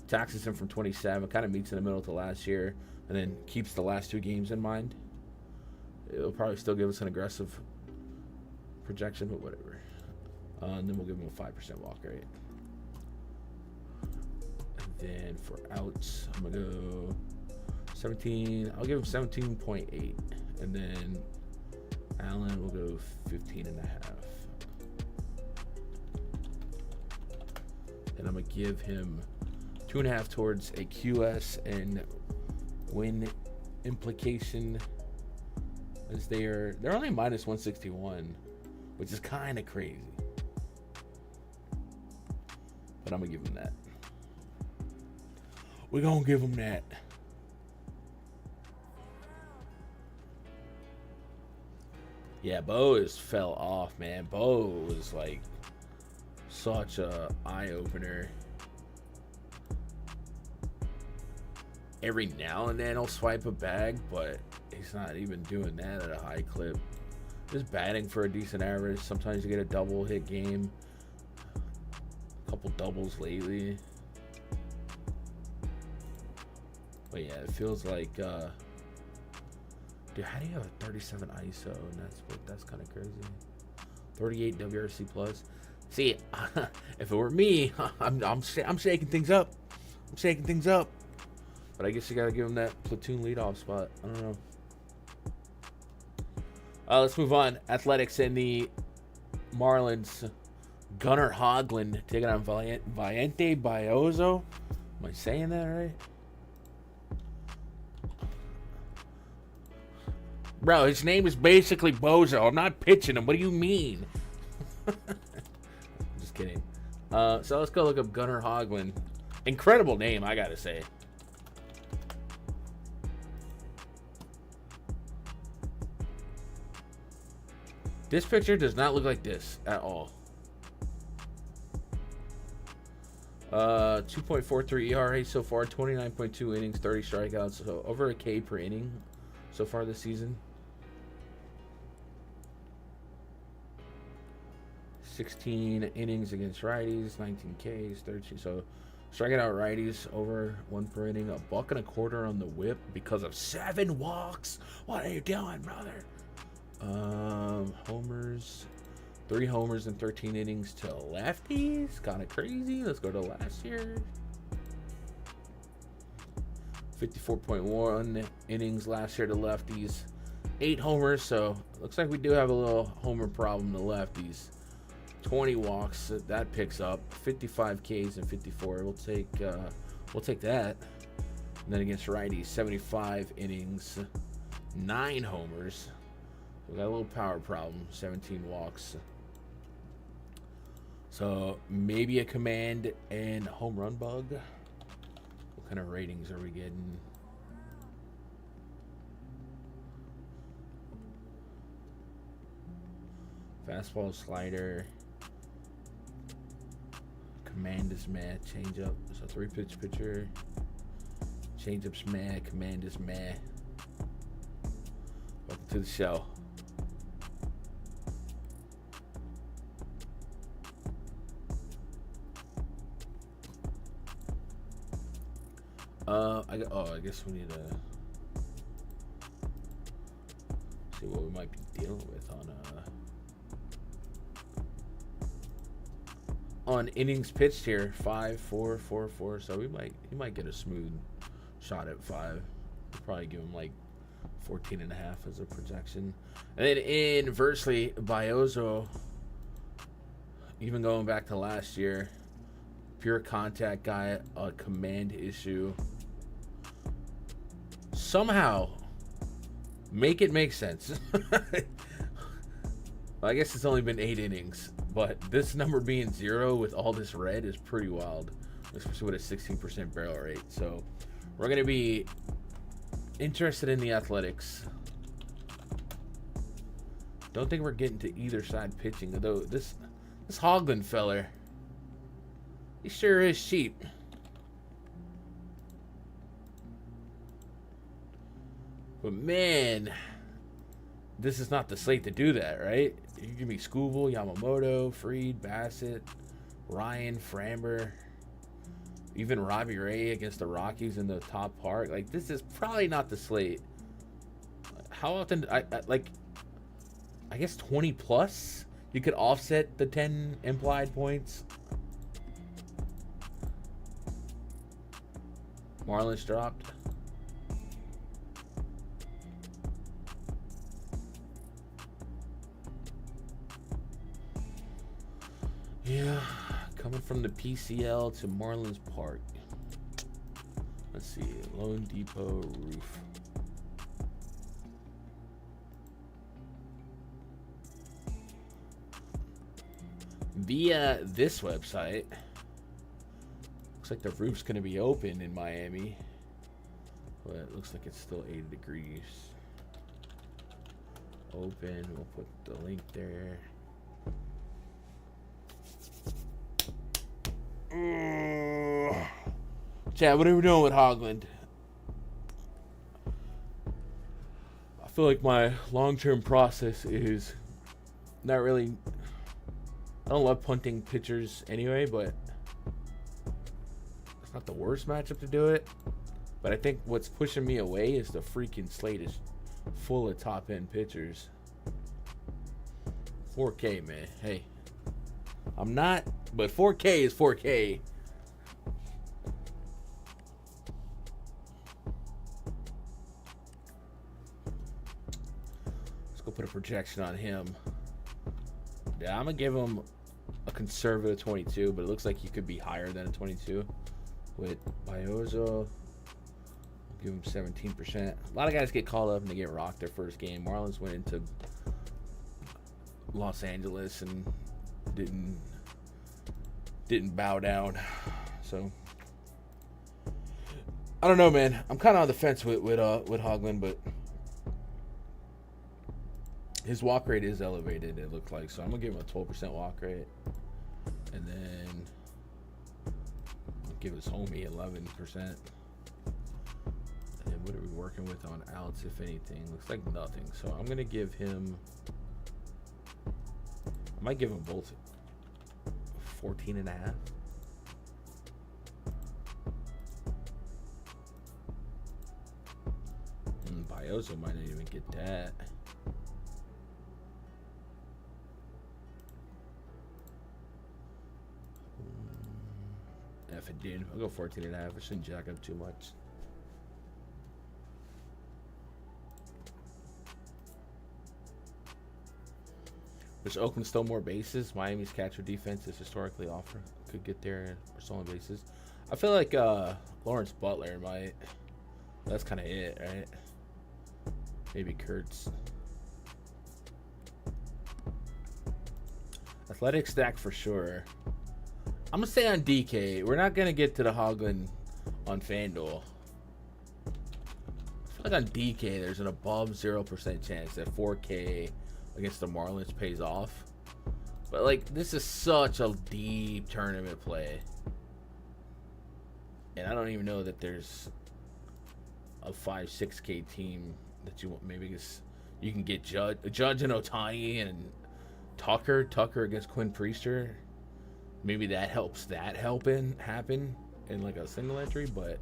Taxes him from 27. Kind of meets in the middle to last year. And then keeps the last 2 games in mind. It'll probably still give us an aggressive projection, but whatever. And then we'll give him a 5% walk rate. And then for outs, I'm going to go 17. I'll give him 17.8. And then Allen will go 15.5. And I'm going to give him 2.5 towards a QS and win implication, as they're only minus 161, which is kind of crazy. but I'm gonna give him that. We're gonna give him that. Yeah, Bo is fell off, man. Bo was like such a eye-opener. Every now and then he'll swipe a bag, but he's not even doing that at a high clip. Just batting for a decent average. Sometimes you get a double hit game. A couple doubles lately. But yeah, it feels like dude, how do you have a 37 ISO and that's kind of crazy. 38 WRC plus. See, if it were me, I'm shaking things up. I'm shaking things up. But I guess you gotta give him that platoon leadoff spot. I don't know. Let's move on. Athletics in the Marlins. Gunnar Hoglund taking on Viente Bayozo. Am I saying that right? Bro, his name is basically Bozo. I'm not pitching him. What do you mean? Just kidding. So let's go look up Gunnar Hoglund. Incredible name, I gotta say. This picture does not look like this at all. 2.43 ERA so far, 29.2 innings, 30 strikeouts, so over a K per inning so far this season. 16 innings against righties, 19 Ks, 13. So striking out righties over 1 per inning, $1.25 on the whip because of 7 walks. What are you doing, brother? Homers, 3 homers in 13 innings to lefties. Kind of crazy. Let's go to last year. 54.1 innings last year to lefties. 8 homers, so looks like we do have a little homer problem to lefties. 20 walks, that picks up. 55 Ks and 54. We'll take that. And then against righties, 75 innings, 9 homers. We got a little power problem, 17 walks. So maybe a command and home run bug. What kind of ratings are we getting? Fastball, slider. Command is meh. Change up. So 3-pitch pitcher. Change up's meh. Command is meh. Welcome to the show. I guess we need to see what we might be dealing with on innings pitched here. 5, 4, 4, 4. So he might get a smooth shot at 5. We'll probably give him like 14.5 as a projection. And then inversely, Bayozo, even going back to last year, pure contact guy, a command issue. Somehow make it make sense. Well, I guess it's only been 8 innings, but this number being 0 with all this red is pretty wild, especially with a 16% barrel rate. So we're going to be interested in the Athletics. Don't think we're getting to either side pitching, though. This Hoglund feller, he sure is cheap. But man, this is not the slate to do that, right? You give me Scooble, Yamamoto, Fried, Bassett, Ryan, Framber, even Robbie Ray against the Rockies in the top part. Like, this is probably not the slate. How often, I guess 20 plus? You could offset the 10 implied points. Marlins dropped. Yeah, coming from the PCL to Marlins Park. Let's see, Lone Depot roof. Via this website, Looks like the roof's going to be open in Miami. But it looks like it's still 80 degrees. Open. We'll put the link there. Chad, what are we doing with Hogland? I feel like my long-term process is not really... I don't love punting pitchers anyway, but it's not the worst matchup to do it. But I think what's pushing me away is the freaking slate is full of top-end pitchers. 4K, man. Hey, I'm not, but 4K is 4K. Let's go put a projection on him. Yeah, I'm going to give him a conservative 22, but it looks like he could be higher than a 22 with Biozo. Give him 17%. A lot of guys get called up and they get rocked their first game. Marlins went into Los Angeles and didn't bow down. So I don't know, man. I'm kind of on the fence with Hogland, but his walk rate is elevated, it looked like. So I'm gonna give him a 12% walk rate, and then I'll give his homie 11%. And what are we working with on outs, if anything? Looks like nothing. So I'm going to give him... I might give them both 14.5. Biozo might not even get that. If it did, I'll go 14.5. I shouldn't jack up too much. There's Oakland still more bases. Miami's catcher defense is historically offer. Could get there or stolen bases. I feel like Lawrence Butler might. That's kind of it, right? Maybe Kurtz. Athletic stack for sure. I'm going to stay on DK. We're not going to get to the Hogland on Fanduel. I feel like on DK, there's an above 0% chance that 4K against the Marlins pays off. But, like, this is such a deep tournament play. And I don't even know that there's a 5-6K team that you want. Maybe you can get Judge and Ohtani and Tucker against Quinn Priester. Maybe that helps happen in like a single entry, but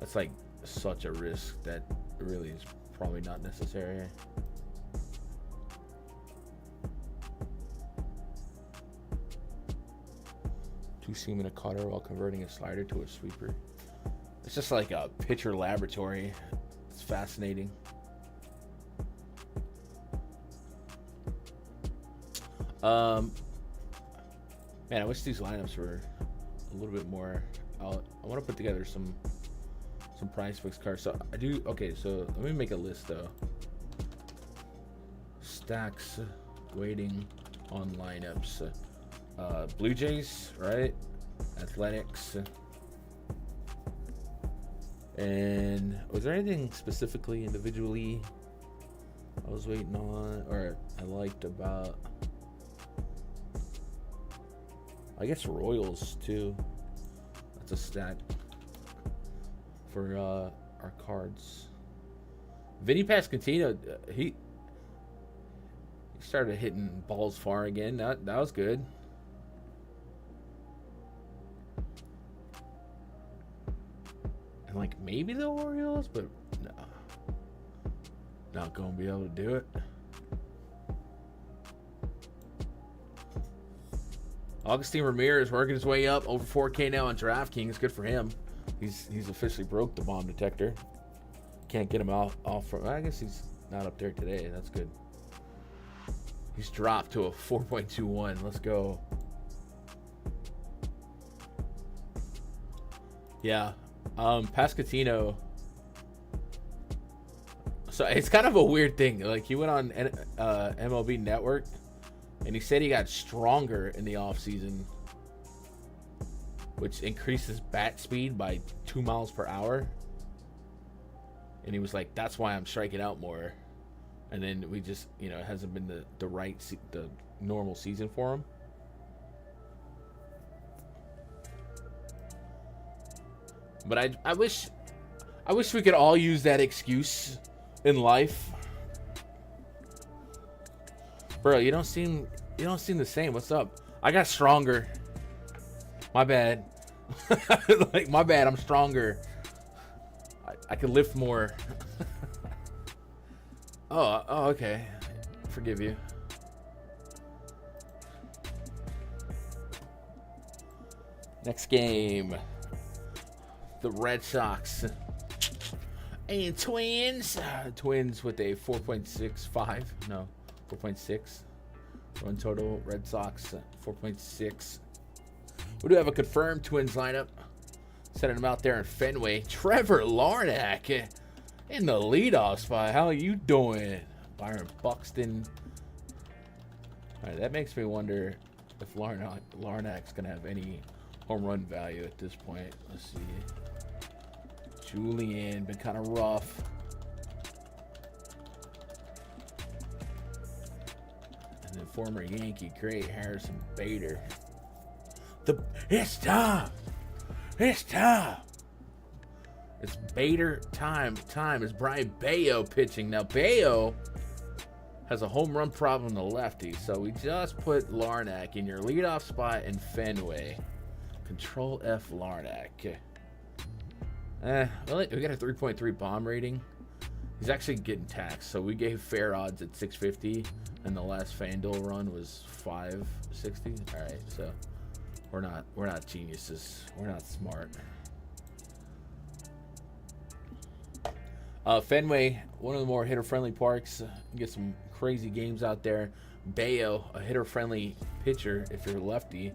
that's like such a risk that really is probably not necessary. Two-seam and a cutter while converting a slider to a sweeper. It's just like a pitcher laboratory. It's fascinating. Man, I wish these lineups were a little bit more. I want to put together some PrizePicks cards. So I do. Okay, so let me make a list though. Stacks, waiting on lineups. Blue Jays, right? Athletics. And was there anything specifically individually I was waiting on or I liked about? I guess Royals too. That's a stat for our cards. Vinny Pasquantino, he started hitting balls far again. That was good. And like maybe the Orioles, but no, not gonna be able to do it. Augustine Ramirez working his way up over 4K now on DraftKings. Good for him. He's officially broke the bomb detector. Can't get him off from. I guess he's not up there today. That's good. He's dropped to a 4.21. Let's go. Yeah. Pasquantino. So it's kind of a weird thing. Like he went on MLB Network. And he said he got stronger in the offseason. which increases bat speed by 2 miles per hour. And he was like, that's why I'm striking out more. And then we just, it hasn't been the normal season for him. But I wish we could all use that excuse in life. Bro, you don't seem the same. What's up? I got stronger. My bad. Like, my bad, I'm stronger. I can lift more. Oh, okay. Forgive you. Next game. The Red Sox and Twins. Twins with a 4.65. No, 4.6. Run total. Red Sox 4.6. We do have a confirmed Twins lineup. Sending them out there in Fenway. Trevor Larnach in the leadoff spot. How are you doing? Byron Buxton. All right, that makes me wonder if Larnach's going to have any home run value at this point. Let's see. Julian, been kind of rough. And then former Yankee great Harrison Bader. It's time. It's time. It's Bader time. It's Brian Bayo pitching. Now, Bayo has a home run problem to lefty, so we just put Larnach in your leadoff spot in Fenway. Control F Larnach. Well, we got a 3.3 bomb rating. He's actually getting taxed, so we gave fair odds at 650, and the last Fanduel run was 560. All right, so we're not geniuses. We're not smart. Fenway, one of the more hitter-friendly parks. You get some crazy games out there. Bayo, a hitter-friendly pitcher if you're lefty.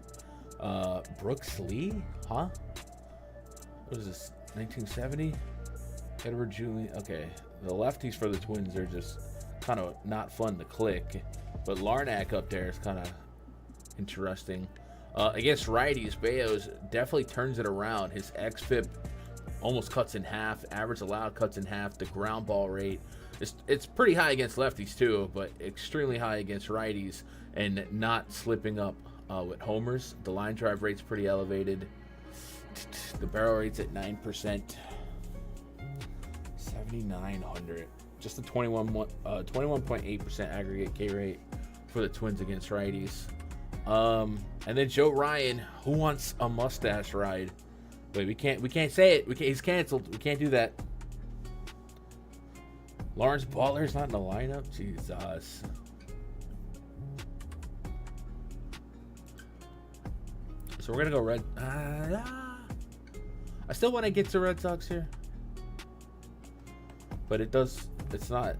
Brooks Lee, huh? What is this? 1970? Edward Julian. Okay, the lefties for the Twins are just kind of not fun to click, but Larnach up there is kind of interesting. Against righties, Bayo's definitely turns it around. His xFIP almost cuts in half. Average allowed cuts in half. The ground ball rate it's pretty high against lefties too, but extremely high against righties, and not slipping up with homers. The line drive rate's pretty elevated. The barrel rate's at 9%. 7,900. Just a 21.8% aggregate K rate for the Twins against righties. And then Joe Ryan, who wants a mustache ride? Wait, we can't say it. He's canceled. We can't do that. Lawrence Butler's not in the lineup. Jesus. So we're gonna go red. I still want to get to Red Sox here, but it's not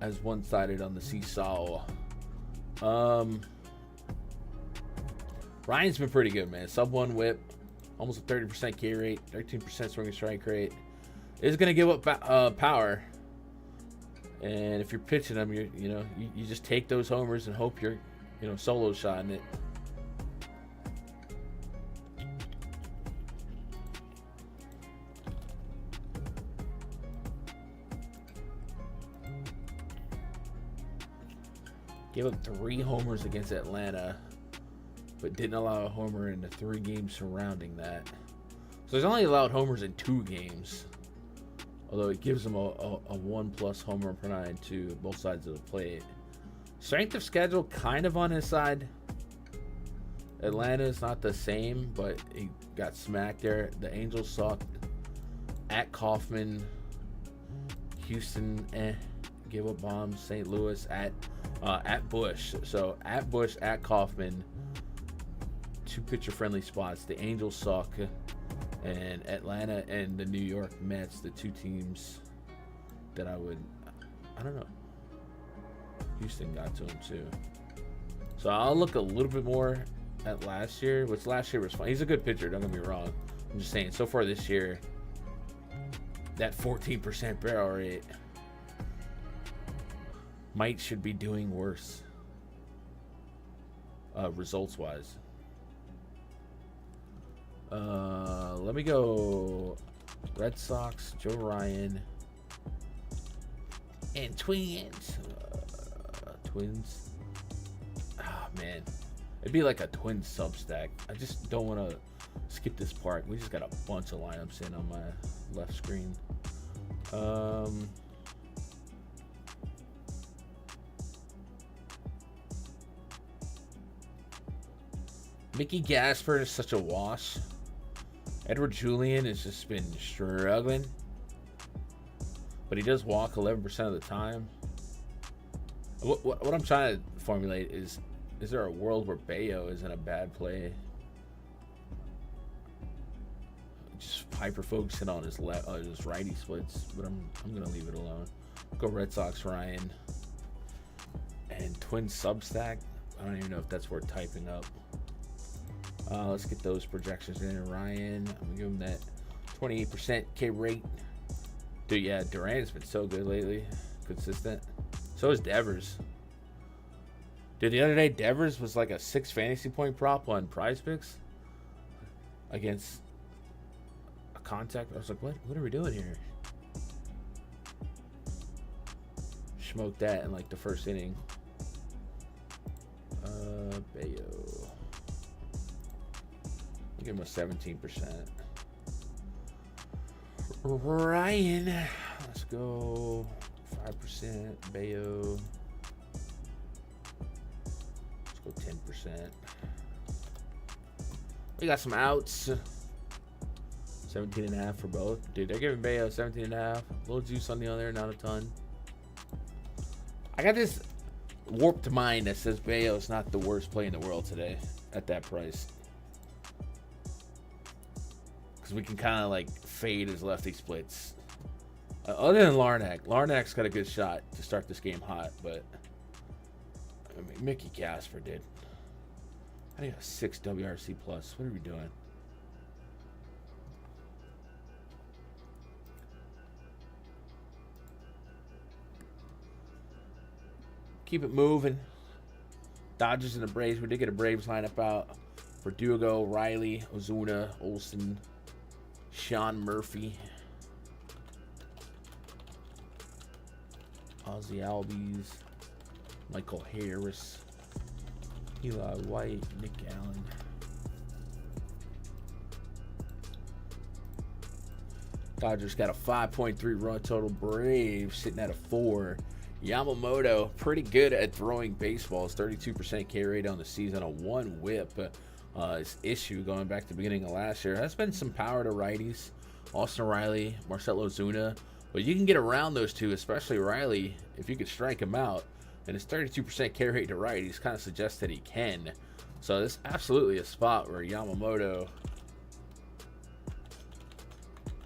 as one-sided on the seesaw. Ryan's been pretty good, man. Sub 1 whip, almost a 30% K rate, 13% swing and strike rate. Is gonna give up power, and if you're pitching them, you just take those homers and hope you're solo shotting it. Gave up 3 homers against Atlanta, but didn't allow a homer in the 3 games surrounding that. So he's only allowed homers in 2 games, although it gives him a 1+ homer per 9 to both sides of the plate. Strength of schedule kind of on his side. Atlanta's not the same, but he got smacked there. The Angels sucked. At Kaufman, Houston, gave up bombs. St. Louis, at Bush. So at Bush, at Kaufman, 2 pitcher-friendly spots. The Angels suck, and Atlanta and the New York Mets, the 2 teams that I don't know. Houston got to him too. So I'll look a little bit more at last year, which last year was fun. He's a good pitcher, don't get me wrong. I'm just saying, so far this year, that 14% barrel rate should be doing worse, results wise. Let me go Red Sox, Joe Ryan, and Twins. Twins. Oh, man. It'd be like a twin substack. I just don't want to skip this part. We just got a bunch of lineups in on my left screen. Mickey Gasper is such a wash. Edward Julian has just been struggling. But he does walk 11% of the time. What I'm trying to formulate is there a world where Bayo isn't a bad play? Just hyper focusing on his righty splits, but I'm gonna leave it alone. Go Red Sox Ryan and Twin Substack. I don't even know if that's worth typing up. Let's get those projections in. Ryan, I'm gonna give him that 28% K rate. Dude, yeah, Durant's been so good lately, consistent. So is Devers. Dude, the other day Devers was like a 6 fantasy point prop on PrizePicks against a contact. I was like, what are we doing here? Smoked that in like the first inning. Bayo. I'll give him a 17%. Ryan. Let's go 5%. Bayo. Let's go 10%. We got some outs. 17.5 for both. Dude, they're giving Bayo 17.5. A little juice on the other, not a ton. I got this warped mind that says Bayo is not the worst play in the world today at that price. Because we can kind of like fade his lefty splits. Other than Larnack. Larnack's got a good shot to start this game hot, but I mean, Mickey Gasper did. I think a 6 WRC plus. What are we doing? Keep it moving. Dodgers and the Braves. We did get a Braves lineup out. Verdugo, Riley, Ozuna, Olsen, Sean Murphy, Ozzy Albies, Michael Harris, Eli White, Nick Allen. Dodgers got a 5.3 run total. Braves sitting at a 4. Yamamoto, pretty good at throwing baseballs. 32% K rate on the season, a 1 whip. His issue going back to the beginning of last year has been some power to righties. Austin Riley, Marcell Ozuna. But you can get around those two, especially Riley, if you could strike him out. And his 32% K rate to righties kind of suggests that he can. So this is absolutely a spot where Yamamoto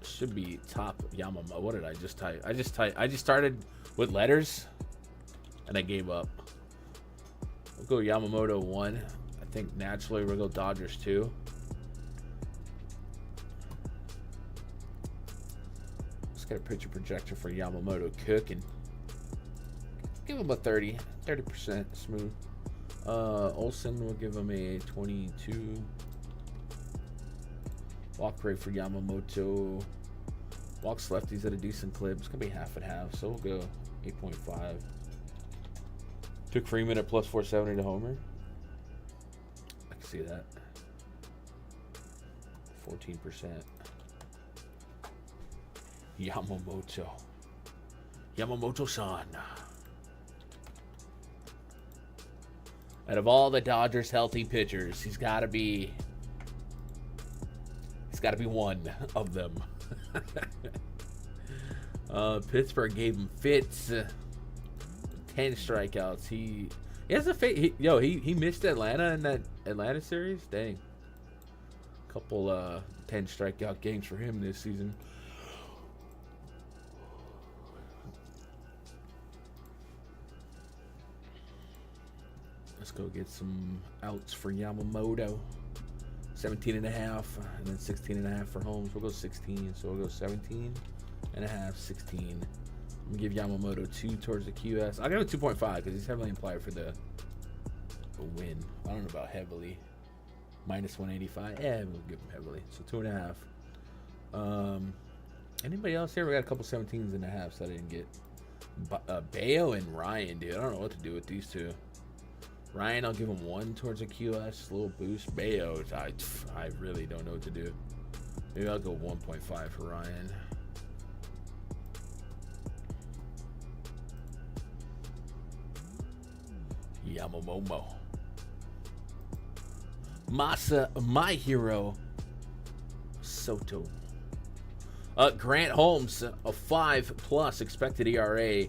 should be top Yamamoto. What did I just type? I just started with letters and I gave up. We'll go Yamamoto 1. I think naturally we'll go Dodgers 2. Let's get a picture projector for Yamamoto cooking. Give him a 30% smooth. Olsen will give him a 22. Walk rate for Yamamoto. Walks lefties at a decent clip. It's gonna be half and half, so we'll go 8.5. Took Freeman at plus 470 to homer. I can see that. 14%. Yamamoto-san. Out of all the Dodgers healthy pitchers, he's got to be one of them. Pittsburgh gave him fits. 10 strikeouts. He has a he missed Atlanta in that Atlanta series. Dang. Couple 10 strikeout games for him this season. Let's go get some outs for Yamamoto. 17.5 and then 16.5 for Holmes. We'll go 16, so we'll go 17.5, 16. I'm gonna give Yamamoto 2 towards the QS. I'll give him 2.5 because he's heavily implied for the win. I don't know about heavily. Minus 185. Yeah, we'll give him heavily. So 2.5. Anybody else here? We got a couple 17s and a half, so I didn't get. Bayo and Ryan, dude. I don't know what to do with these two. Ryan, I'll give him 1 towards a QS, little boost. Bayo, I really don't know what to do. Maybe I'll go 1.5 for Ryan. Yamamomo. Masa, my hero. Soto. Grant Holmes, a 5+ expected ERA.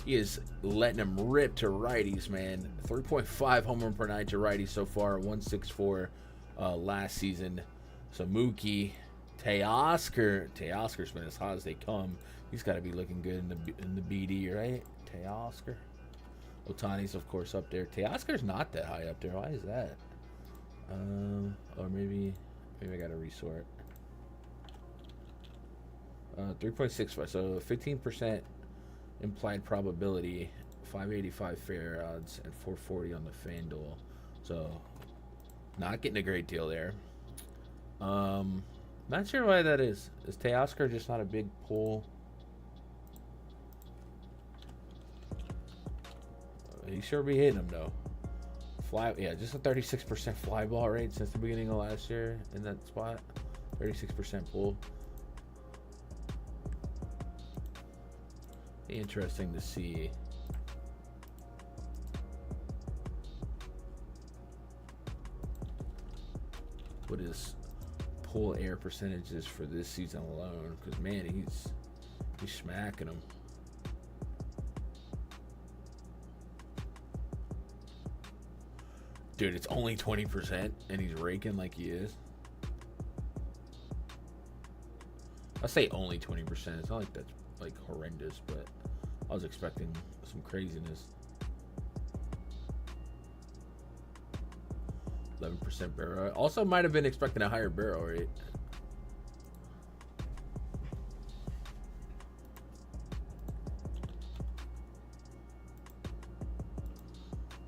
He is letting him rip to righties, man. 3.5 home run per nine to righties so far. 1.64 last season. So Mookie, Teoscar's been as hot as they come. He's got to be looking good in the BD, right? Teoscar. Ohtani's of course up there. Teoscar's not that high up there. Why is that? Or maybe I got to resort. 3.65, so 15% implied probability, 585 fair odds, and 440 on the Fanduel. So, not getting a great deal there. Not sure why that is. Is Teoscar just not a big pull? He sure be hitting him though. Just a 36% fly ball rate since the beginning of last year in that spot. 36% pull. Interesting to see. What his pull air percentage is for this season alone, because man, he's smacking them. Dude, it's only 20% and he's raking like he is. I'll say only 20%. It's not like that's like horrendous, but I was expecting some craziness. 11% barrel rate. Also might have been expecting a higher barrel rate.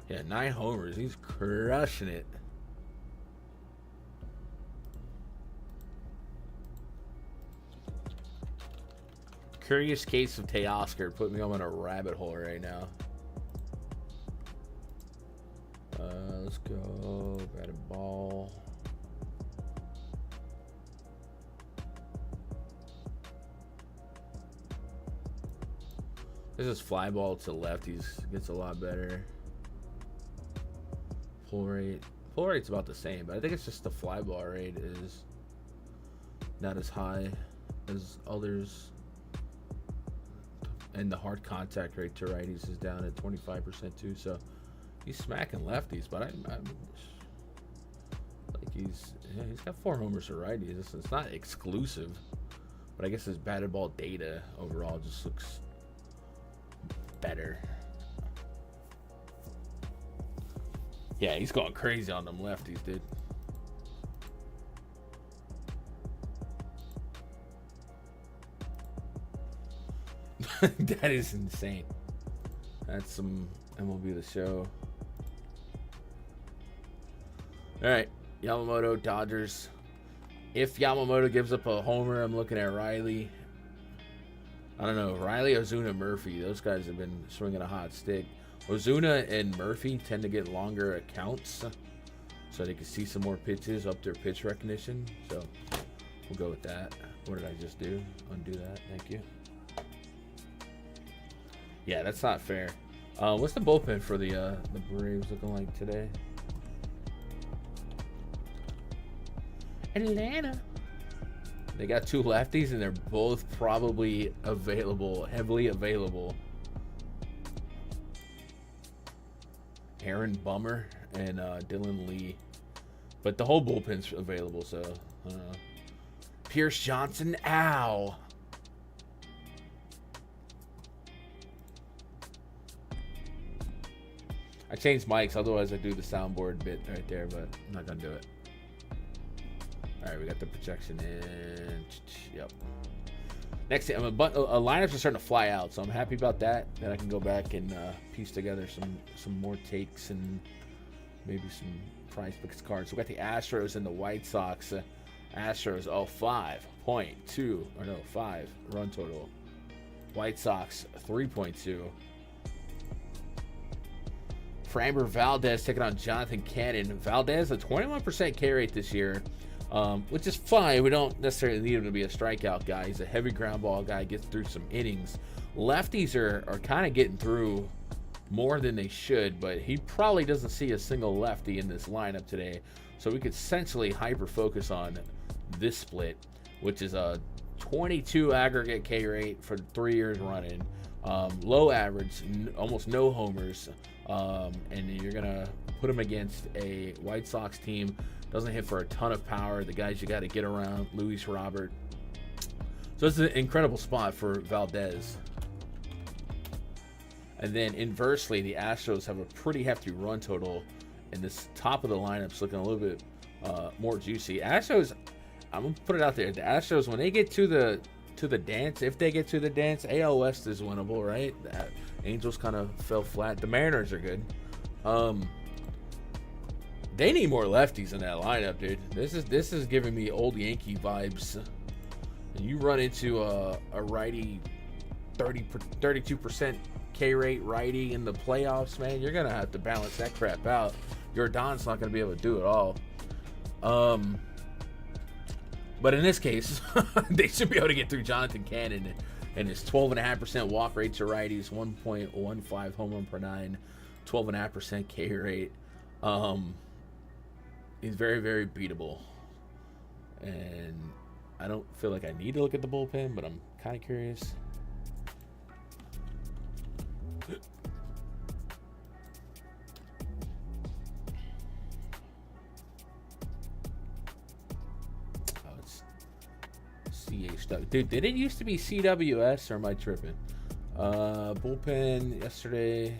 Yeah, 9 homers. He's crushing it. Curious case of Teoscar. Put me on a rabbit hole right now. Let's go. Got a ball. This is fly ball to left. He gets a lot better. Pull rate. Pull rate's about the same, but I think it's just the fly ball rate is not as high as others. And the hard contact rate to righties is down at 25% too. So he's smacking lefties, but I'm like he's got 4 homers for righties. It's not exclusive, but I guess his batted ball data overall just looks better. Yeah, he's going crazy on them lefties, dude. That is insane. That's some MLB The Show. All right, Yamamoto, Dodgers. If Yamamoto gives up a homer, I'm looking at Riley. I don't know, Riley, Ozuna, Murphy. Those guys have been swinging a hot stick. Ozuna and Murphy tend to get longer accounts, so they can see some more pitches, up their pitch recognition. So we'll go with that. What did I just do? Undo that. Thank you. Yeah, that's not fair. What's the bullpen for the Braves looking like today? Atlanta. They got 2 lefties, and they're both probably available, heavily available. Aaron Bummer and Dylan Lee. But the whole bullpen's available, so Pierce Johnson, ow. I changed mics, otherwise I do the soundboard bit right there, but I'm not gonna do it. All right, we got the projection in. Yep. Next thing, lineups are starting to fly out, so I'm happy about that. Then I can go back and piece together some more takes and maybe some PrizePicks cards. We got the Astros and the White Sox. Astros, 5.2, or no, 5 run total. White Sox, 3.2. Framber Valdez taking on Jonathan Cannon. Valdez, a 21% K rate this year, which is fine. We don't necessarily need him to be a strikeout guy. He's a heavy ground ball guy, gets through some innings. Lefties are kind of getting through more than they should, but he probably doesn't see a single lefty in this lineup today. So we could essentially hyper focus on this split, which is a 22 aggregate K rate for 3 years running. Low average, almost no homers. And you're going to put him against a White Sox team. Doesn't hit for a ton of power. The guys you got to get around, Luis Robert. So it's an incredible spot for Valdez. And then inversely, the Astros have a pretty hefty run total, and this top of the lineup's looking a little bit more juicy. Astros, I'm gonna put it out there. The Astros, when they get to the dance, if they get to the dance, AL West is winnable, right? The Angels kind of fell flat. The Mariners are good. They need more lefties in that lineup, dude. This is giving me old Yankee vibes. And you run into a righty 32% K rate righty in the playoffs, man, you're gonna have to balance that crap out. Jordan's not gonna be able to do it all. But in this case, they should be able to get through Jonathan Cannon and his 12.5% walk rate to righties, 1.15 home run per 9, 12.5% K rate. He's very, very beatable. And I don't feel like I need to look at the bullpen, but I'm kind of curious. Dude, did it used to be CWS, or am I tripping? Bullpen yesterday,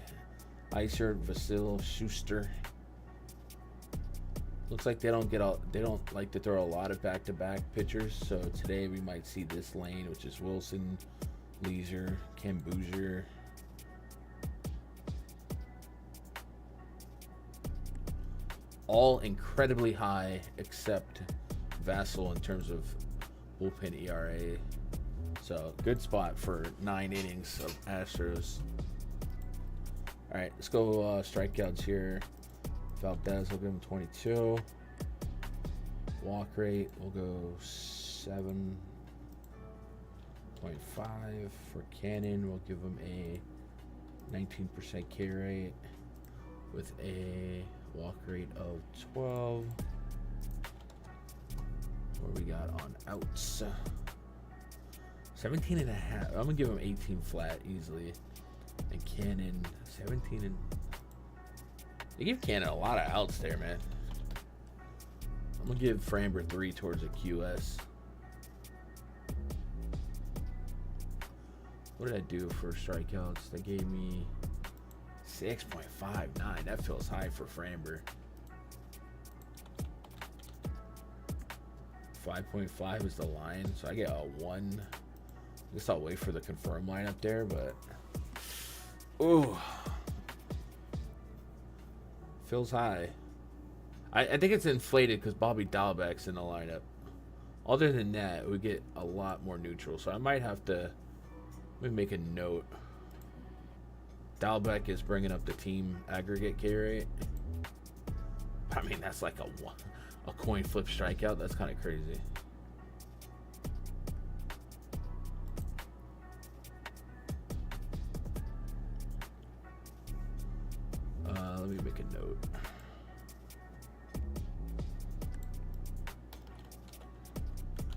Iser, Vasil, Schuster. Looks like they don't like to throw a lot of back-to-back pitchers. So today we might see this lane, which is Wilson, Leeser, Ken Boozer. All incredibly high except Vasil in terms of bullpen ERA. So good spot for 9 innings of Astros. All right, let's go strikeouts here. Valdez, we'll give him 22. Walk rate, we'll go 7.5. For Cannon, we'll give him a 19% K rate with a walk rate of 12. What we got on outs? 17 and a half. I'm gonna give him 18 flat easily. And Cannon 17 and. They give Cannon a lot of outs there, man. I'm gonna give Framber 3 towards a QS. What did I do for strikeouts? They gave me 6.59. That feels high for Framber. 5.5 is the line, so I get a 1. I guess I'll wait for the confirm line up there, but ooh, feels high. I think it's inflated because Bobby Dalbec's in the lineup. Other than that, we get a lot more neutral, so I might have to make a note. Dalbec is bringing up the team aggregate K rate. I mean, that's like a coin flip strikeout. That's kind of crazy. Let me make a note.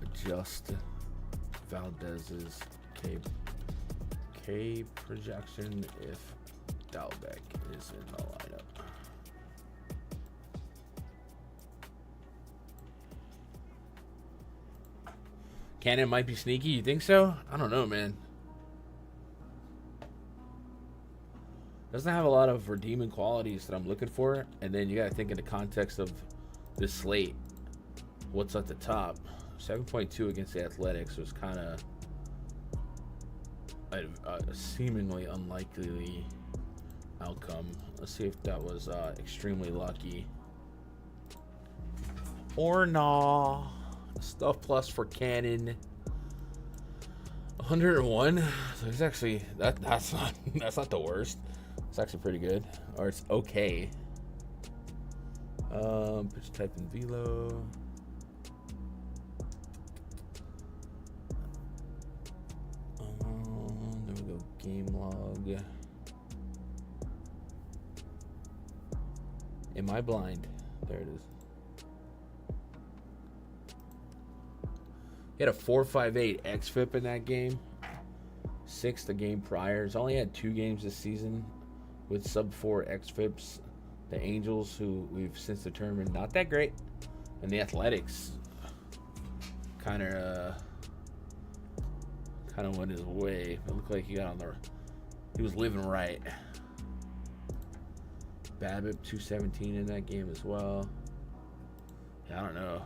Adjust Valdez's K projection if Dalbec is in the lineup. Cannon might be sneaky. You think so? I don't know, man. Doesn't have a lot of redeeming qualities that I'm looking for. And then you got to think in the context of this slate. What's at the top? 7.2 against the Athletics was kind of a seemingly unlikely outcome. Let's see if that was extremely lucky or nah. Stuff plus for Cannon, 101. So it's actually that's not the worst. It's actually pretty good, or it's okay. Pitch type in velo. There we go. Game log. Am I blind? There it is. He had a 4.58 xFIP in that game. 6 the game prior. He's only had 2 games this season with sub 4 xFIPs. The Angels, who we've since determined not that great, and the Athletics kind of went his way. It looked like he was living right. BABIP 217 in that game as well. Yeah, I don't know.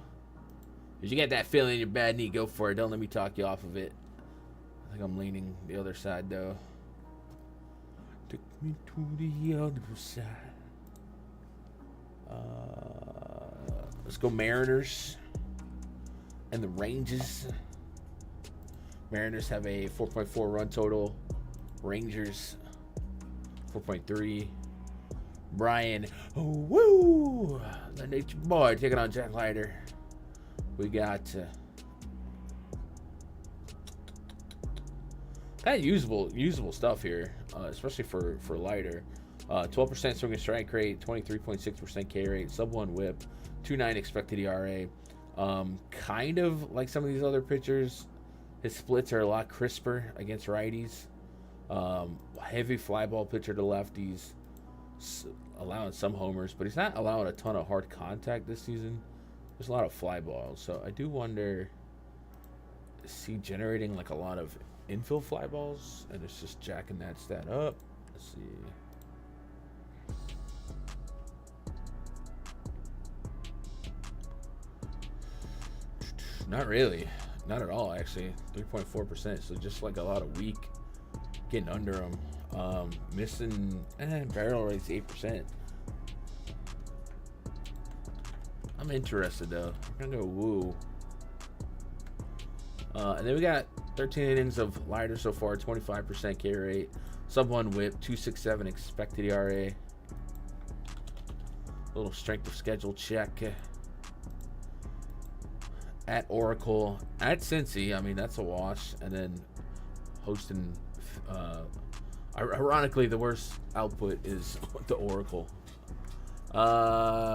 If you get that feeling in your bad knee, go for it. Don't let me talk you off of it. I think I'm leaning the other side though. Take me to the other side. Let's go Mariners and the Rangers. Mariners have a 4.4 run total. Rangers 4.3. Brian, oh, woo! The Nature Boy taking on Jack Leiter. We got kind of usable stuff here, especially for Leiter. 12% swing and strike rate, 23.6% K rate, sub 1 whip, 2.9 expected ERA. Kind of like some of these other pitchers, his splits are a lot crisper against righties. Heavy fly ball pitcher to lefties, allowing some homers, but he's not allowing a ton of hard contact this season. There's a lot of fly balls, so I do wonder, is he generating like a lot of infield fly balls, and it's just jacking that stat up? Let's see. Not really. Not at all, actually. 3.4%. So just like a lot of weak getting under him. Missing barrel rate's 8%. I'm interested though. We're gonna go woo. And then we got 13 innings of Leiter so far, 25% K rate, sub 1 whip, 2.67 expected ERA. Little strength of schedule check. At Oracle, at Cincy, I mean, that's a wash. And then hosting, ironically, the worst output is the Oracle.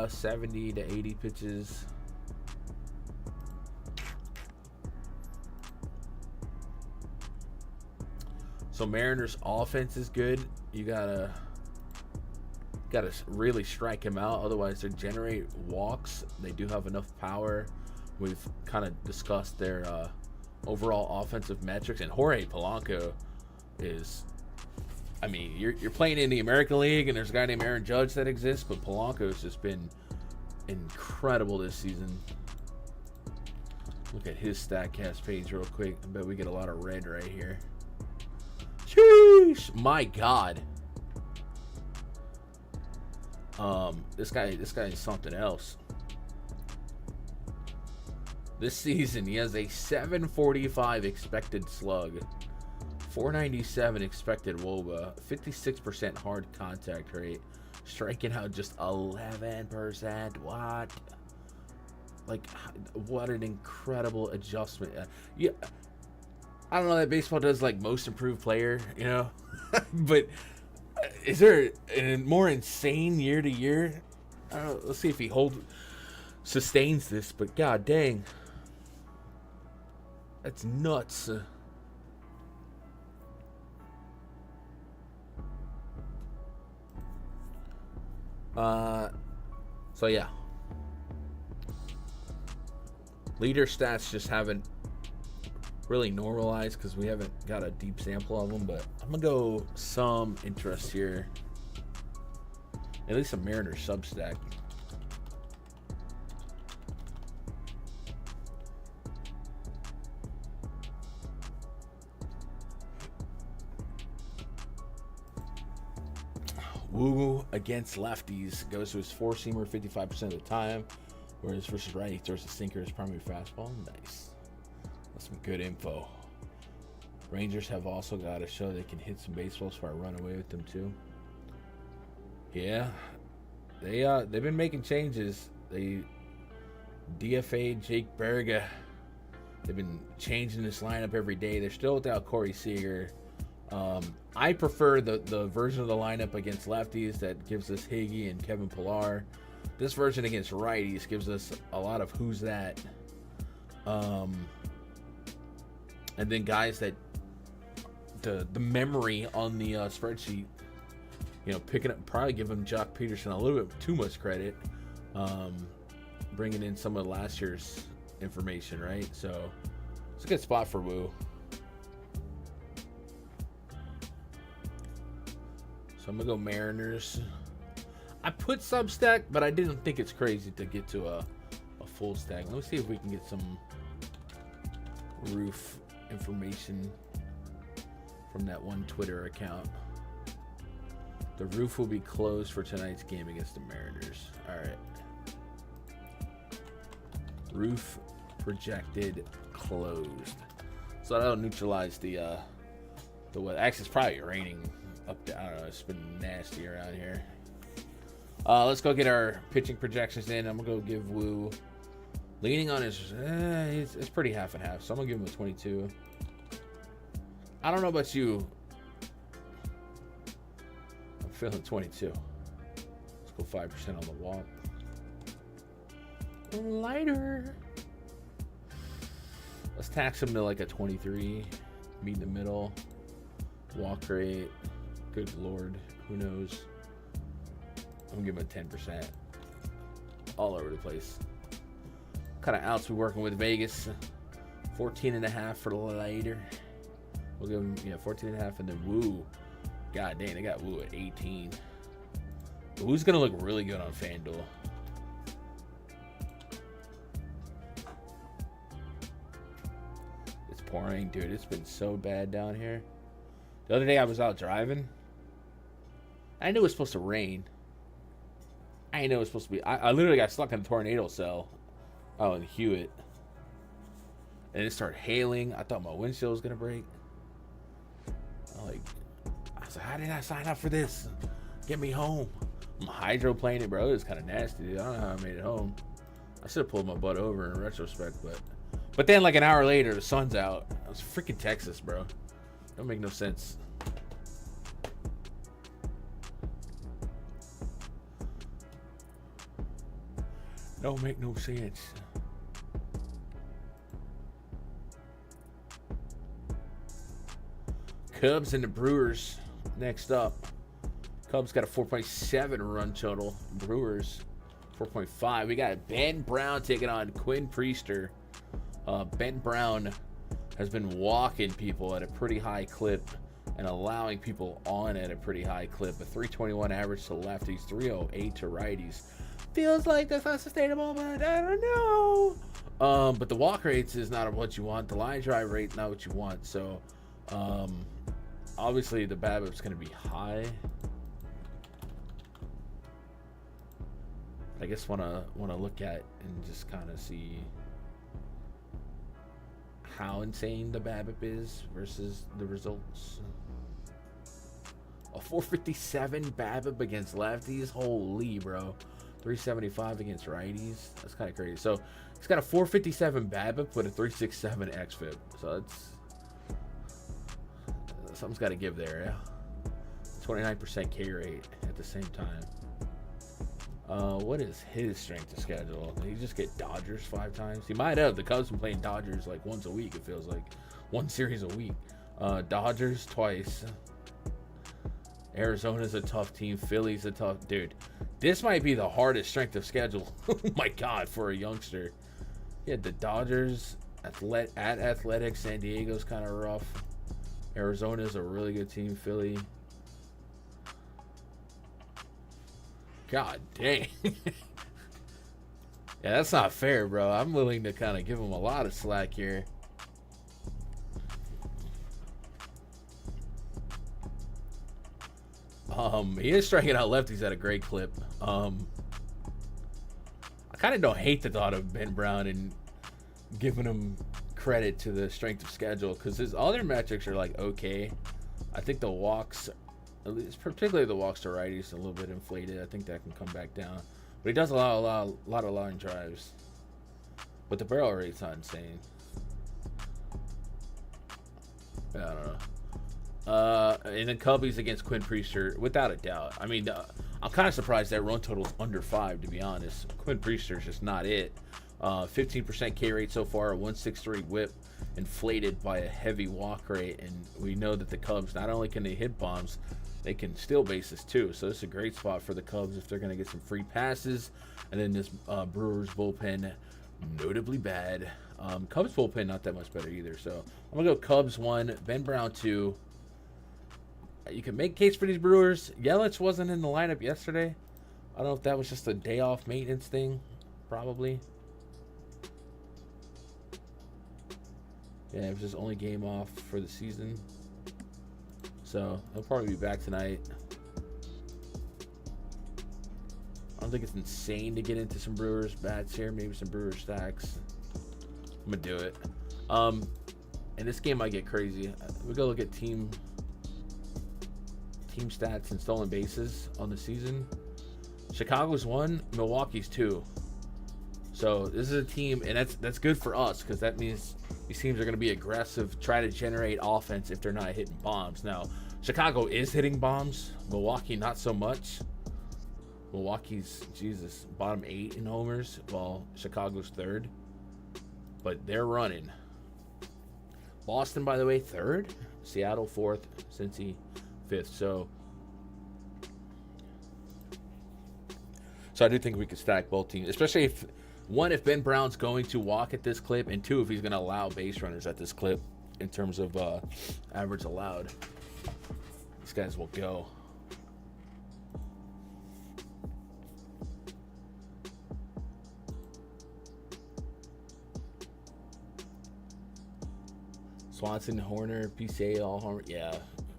70 to 80 pitches. So Mariners offense is good. You gotta really strike him out, otherwise they generate walks. They do have enough power. We've kind of discussed their overall offensive metrics, and Jorge Polanco is, I mean, you're playing in the American League, and there's a guy named Aaron Judge that exists, but Polanco's just been incredible this season. Look at his StatCast page real quick. I bet we get a lot of red right here. Sheesh! My God. This guy is something else. This season, he has a 745 expected slug, 497 expected WOBA, 56% hard contact rate, striking out just 11%. What? Like, what an incredible adjustment. Yeah, I don't know that baseball does like most improved player, you know, but is there a more insane year to year? I don't know. Let's see if he sustains this, but god dang. That's nuts. So yeah. Leader stats just haven't really normalized because we haven't got a deep sample of them, but I'm gonna go some interest here. At least a Mariners Substack. Woo against lefties goes to his four-seamer 55% of the time, whereas versus righty throws a sinker as primary fastball. Nice. That's some good info. Rangers have also got to show they can hit some baseballs before I run away with them too. Yeah, they've been making changes. They DFA'd Jake Berga. They've been changing this lineup every day. They're still without Corey Seager. I prefer the version of the lineup against lefties that gives us Higgy and Kevin Pillar. This version against righties gives us a lot of who's that. And then guys that the memory on the spreadsheet, picking up, probably giving Jock Peterson a little bit too much credit, bringing in some of last year's information, right? So it's a good spot for Woo. So I'm gonna go Mariners. I put Substack, but I didn't think it's crazy to get to a full stack. Let me see if we can get some roof information from that one Twitter account. The roof will be closed for tonight's game against the Mariners. All right. Roof projected closed. So that'll neutralize the weather. Actually, it's probably raining up there. I don't know. It's been nasty around here. Let's go get our pitching projections in. I'm gonna go give Woo, leaning on his. It's pretty half and half. So I'm gonna give him a 22. I don't know about you. I'm feeling 22. Let's go 5% on the walk. Lighter. Let's tax him to like a 23. Meet in the middle. Walk rate. Good lord. Who knows? I'm gonna give him a 10%. All over the place. What kind of outs we working with Vegas? 14.5 for the lighter. We'll give him 14.5, and then Woo. God dang, they got Woo at 18. Woo's gonna look really good on Fanduel. It's pouring, dude. It's been so bad down here. The other day I was out driving. I knew it was supposed to rain. I didn't know it was supposed to be. I literally got stuck in a tornado cell. Oh, in Hewitt. And it started hailing. I thought my windshield was gonna break. I was like, how did I sign up for this? Get me home. I'm hydroplaning, bro. It was kind of nasty, dude. I don't know how I made it home. I should have pulled my butt over in retrospect, but then like an hour later, the sun's out. I was freaking Texas, bro. Don't make no sense. Don't make no sense. Cubs and the Brewers next up. Cubs got a 4.7 run total. Brewers 4.5. We got Ben Brown taking on Quinn Priester. Ben Brown has been walking people at a pretty high clip and allowing people on at a pretty high clip. A 321 average to lefties, 308 to righties. Feels like that's not sustainable, but I don't know. But the walk rates is not what you want. The line drive rate not what you want. So, obviously the BABIP's going to be high. I guess want to look at and just kind of see how insane the BABIP is versus the results. A 457 BABIP against lefties. Holy, bro. 375 against righties. That's kind of crazy. So he's got a 457 BABIP with a 367 xFIP. So that's something's got to give there. Yeah. 29% K rate at the same time. What is his strength of schedule? Did he just get Dodgers 5 times? He might have. The Cubs been playing Dodgers like once a week. It feels like one series a week. Dodgers twice. Arizona's a tough team. Philly's a tough dude. This might be the hardest strength of schedule. Oh my God, for a youngster. Yeah, the Dodgers at Athletic. San Diego's kind of rough. Arizona's a really good team. Philly. God dang. Yeah, that's not fair, bro. I'm willing to kind of give him a lot of slack here. He is striking out lefties at a great clip. I kind of don't hate the thought of Ben Brown and giving him credit to the strength of schedule, because his other metrics are like okay. I think the walks, at least particularly the walks to righties, a little bit inflated. I think that can come back down, but he does allow a lot of line drives. But the barrel rate's not insane. I don't know. And then Cubbies against Quinn Priester, without a doubt. I mean, I'm kind of surprised that run total's under 5, to be honest. Quinn Priester's just not it. 15% K rate so far, a 163 whip, inflated by a heavy walk rate. And we know that the Cubs, not only can they hit bombs, they can steal bases too. So this is a great spot for the Cubs if they're going to get some free passes. And then this Brewers bullpen, notably bad. Cubs bullpen, not that much better either. So I'm going to go Cubs 1, Ben Brown 2. You can make case for these Brewers. Yelich wasn't in the lineup yesterday. I don't know if that was just a day off maintenance thing. Probably. Yeah, it was his only game off for the season. So he'll probably be back tonight. I don't think it's insane to get into some Brewers bats here. Maybe some Brewers stacks. I'm going to do it. And this game might get crazy. We're going to look at team stats and stolen bases on the season. Chicago's 1, Milwaukee's 2. So this is a team, and that's good for us, because that means these teams are going to be aggressive, try to generate offense if they're not hitting bombs. Now, Chicago is hitting bombs. Milwaukee, not so much. Milwaukee's, Jesus, bottom 8 in homers, while Chicago's 3rd. But they're running. Boston, by the way, 3rd. Seattle 4th. Cincy 5th. So I do think we could stack both teams, especially if Ben Brown's going to walk at this clip, and 2, if he's going to allow base runners at this clip in terms of average allowed. These guys will go. Swanson, Horner, PCA, all Horner. Yeah,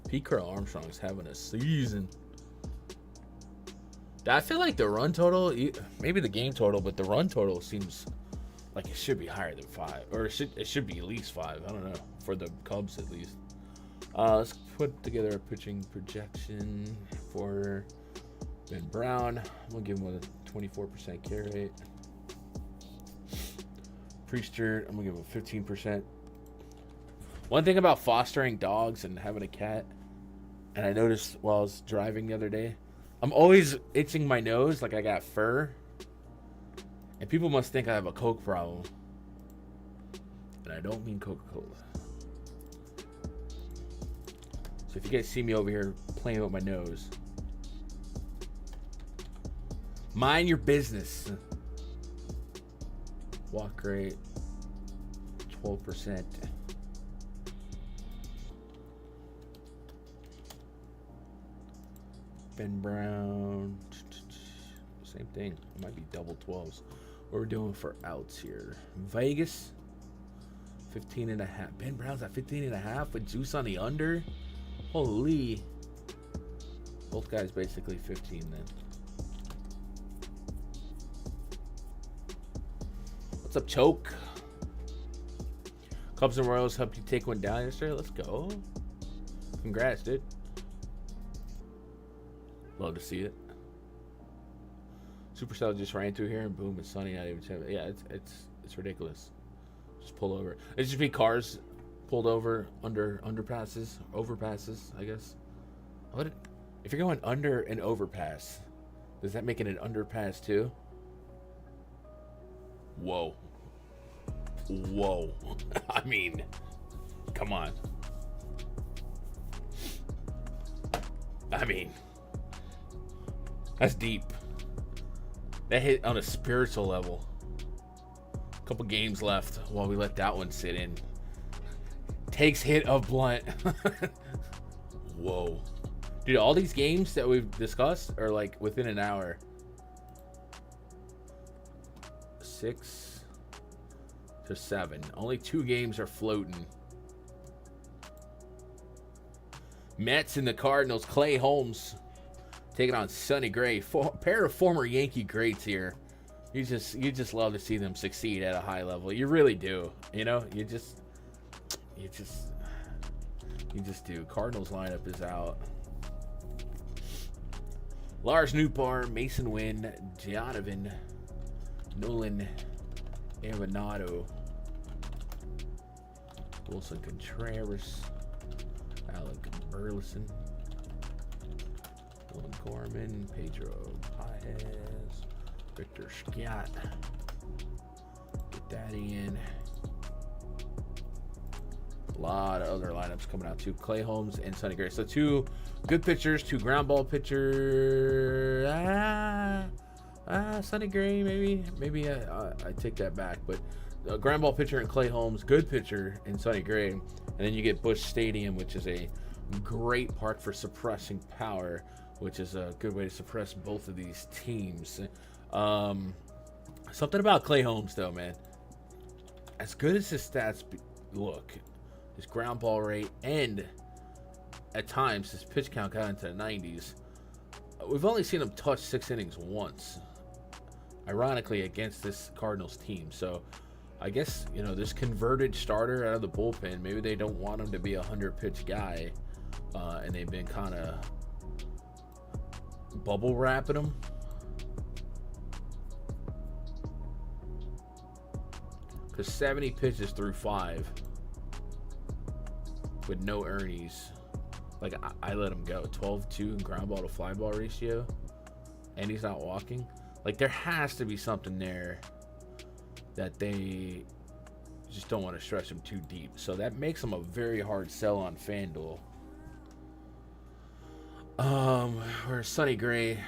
Pete Carl Armstrong's having a season. I feel like the run total, maybe the game total, but the run total seems like it should be higher than 5, or it should be at least 5. I don't know, for the Cubs at least. Let's put together a pitching projection for Ben Brown. I'm gonna give him a 24% K rate. Priester, I'm gonna give him a 15%. One thing about fostering dogs and having a cat, and I noticed while I was driving the other day, I'm always itching my nose like I got fur. And people must think I have a Coke problem. And I don't mean Coca-Cola. So if you guys see me over here playing with my nose, mind your business. Walk rate, 12%. Ben Brown, same thing. It might be double 12s. What we're doing for outs here. Vegas, 15.5. Ben Brown's at 15.5 with juice on the under. Holy. Both guys basically 15 then. What's up, Choke? Cubs and Royals helped you take one down yesterday. Let's go. Congrats, dude. Love to see it. Supercell just ran through here and boom, it's sunny. Not even 10. Yeah, it's ridiculous. Just pull over. It just be cars pulled over under overpasses, I guess. If you're going under an overpass, does that make it an underpass too? Whoa. I mean, come on. I mean, that's deep. That hit on a spiritual level. A couple games left while we let that one sit in. Takes hit of blunt. Whoa. Dude, all these games that we've discussed are like within an hour. 6 to 7. Only 2 games are floating. Mets and the Cardinals. Clay Holmes. taking on Sonny Gray, pair of former Yankee greats here. You just love to see them succeed at a high level. You really do. You know, you just do. Cardinals lineup is out. Lars Nootbaar, Mason Wynn, Donovan, Nolan Arenado, Wilson Contreras, Alec Burleson, Dylan Gorman, Pedro Paez, Victor Scott. Get that in. A lot of other lineups coming out too. Clay Holmes and Sonny Gray. So 2 good pitchers, 2 ground ball pitchers. Sonny Gray, maybe I take that back. But a ground ball pitcher and Clay Holmes, good pitcher in Sonny Gray. And then you get Busch Stadium, which is a great park for suppressing power, which is a good way to suppress both of these teams. Something about Clay Holmes, though, man. As good as his stats look, his ground ball rate, and at times his pitch count got into the 90s, we've only seen him touch 6 innings once, ironically, against this Cardinals team. So I guess, you know, this converted starter out of the bullpen, maybe they don't want him to be a 100-pitch guy, and they've been kind of bubble wrapping him. Because 70 pitches through 5 with no earnies. Like, I let him go. 12-2 ground ball to fly ball ratio. And he's not walking. Like, there has to be something there that they just don't want to stretch him too deep. So that makes him a very hard sell on Fanduel. Whereas Sonny Gray,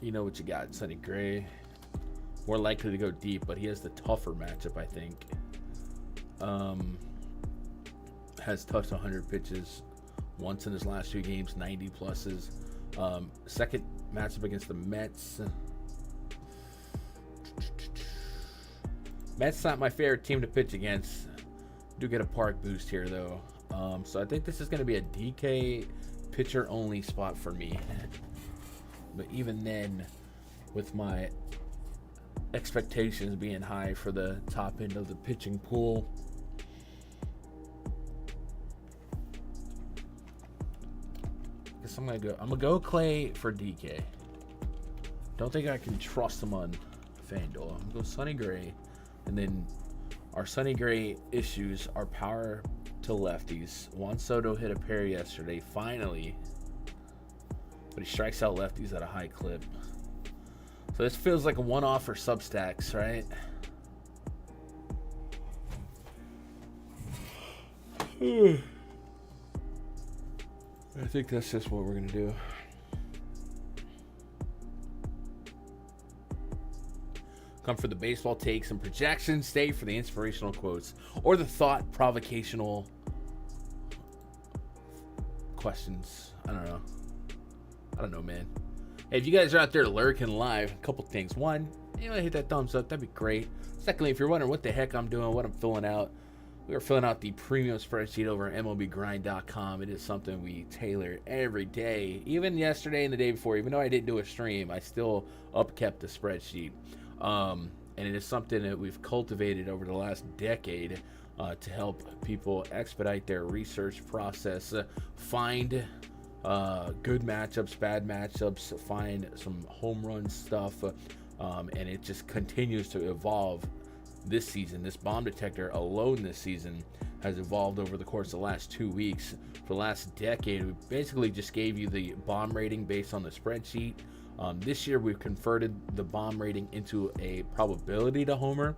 you know what you got, Sonny Gray. More likely to go deep, but he has the tougher matchup, I think. Has touched 100 pitches once in his last 2 games, 90 pluses. Second matchup against the Mets. Mets not my favorite team to pitch against. Do get a park boost here, though. So I think this is going to be a DK pitcher only spot for me. But even then, with my expectations being high for the top end of the pitching pool, I guess I'm gonna go Clay for DK. Don't think I can trust him on Fanduel. I'm gonna go Sonny Gray, and then our Sonny Gray issues are power to lefties. Juan Soto hit a pair yesterday, finally, but he strikes out lefties at a high clip. So this feels like a one-off for Substacks, right? I think that's just what we're going to do. Come for the baseball takes and projections. Stay for the inspirational quotes or the thought provocational questions. I don't know, man. Hey, if you guys are out there lurking live, a couple things. One, you know, hit that thumbs up. That'd be great. Secondly, if you're wondering what the heck I'm doing, what I'm filling out, we are filling out the premium spreadsheet over at MLBgrind.com. It is something we tailor every day. Even yesterday and the day before, even though I didn't do a stream, I still upkept the spreadsheet. And it is something that we've cultivated over the last decade to help people expedite their research process, find good matchups, bad matchups, find some home run stuff, and it just continues to evolve this season. This bomb detector alone this season has evolved over the course of the last 2 weeks. For the last decade, we basically just gave you the bomb rating based on the spreadsheet. This year, we've converted the bomb rating into a probability to homer.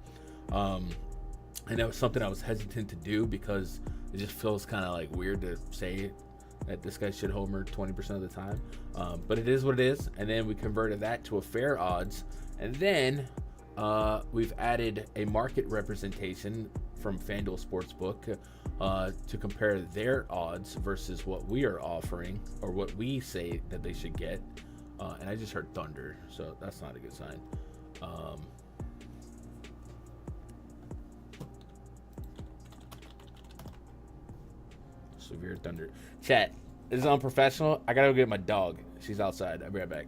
And that was something I was hesitant to do because it just feels kind of like weird to say that this guy should homer 20% of the time. But it is what it is. And then we converted that to a fair odds. And then we've added a market representation from FanDuel Sportsbook to compare their odds versus what we are offering or what we say that they should get. And I just heard thunder, so that's not a good sign. Severe thunder. Chat, this is unprofessional. I gotta go get my dog. She's outside. I'll be right back.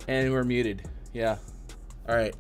And we're muted. Yeah. All right.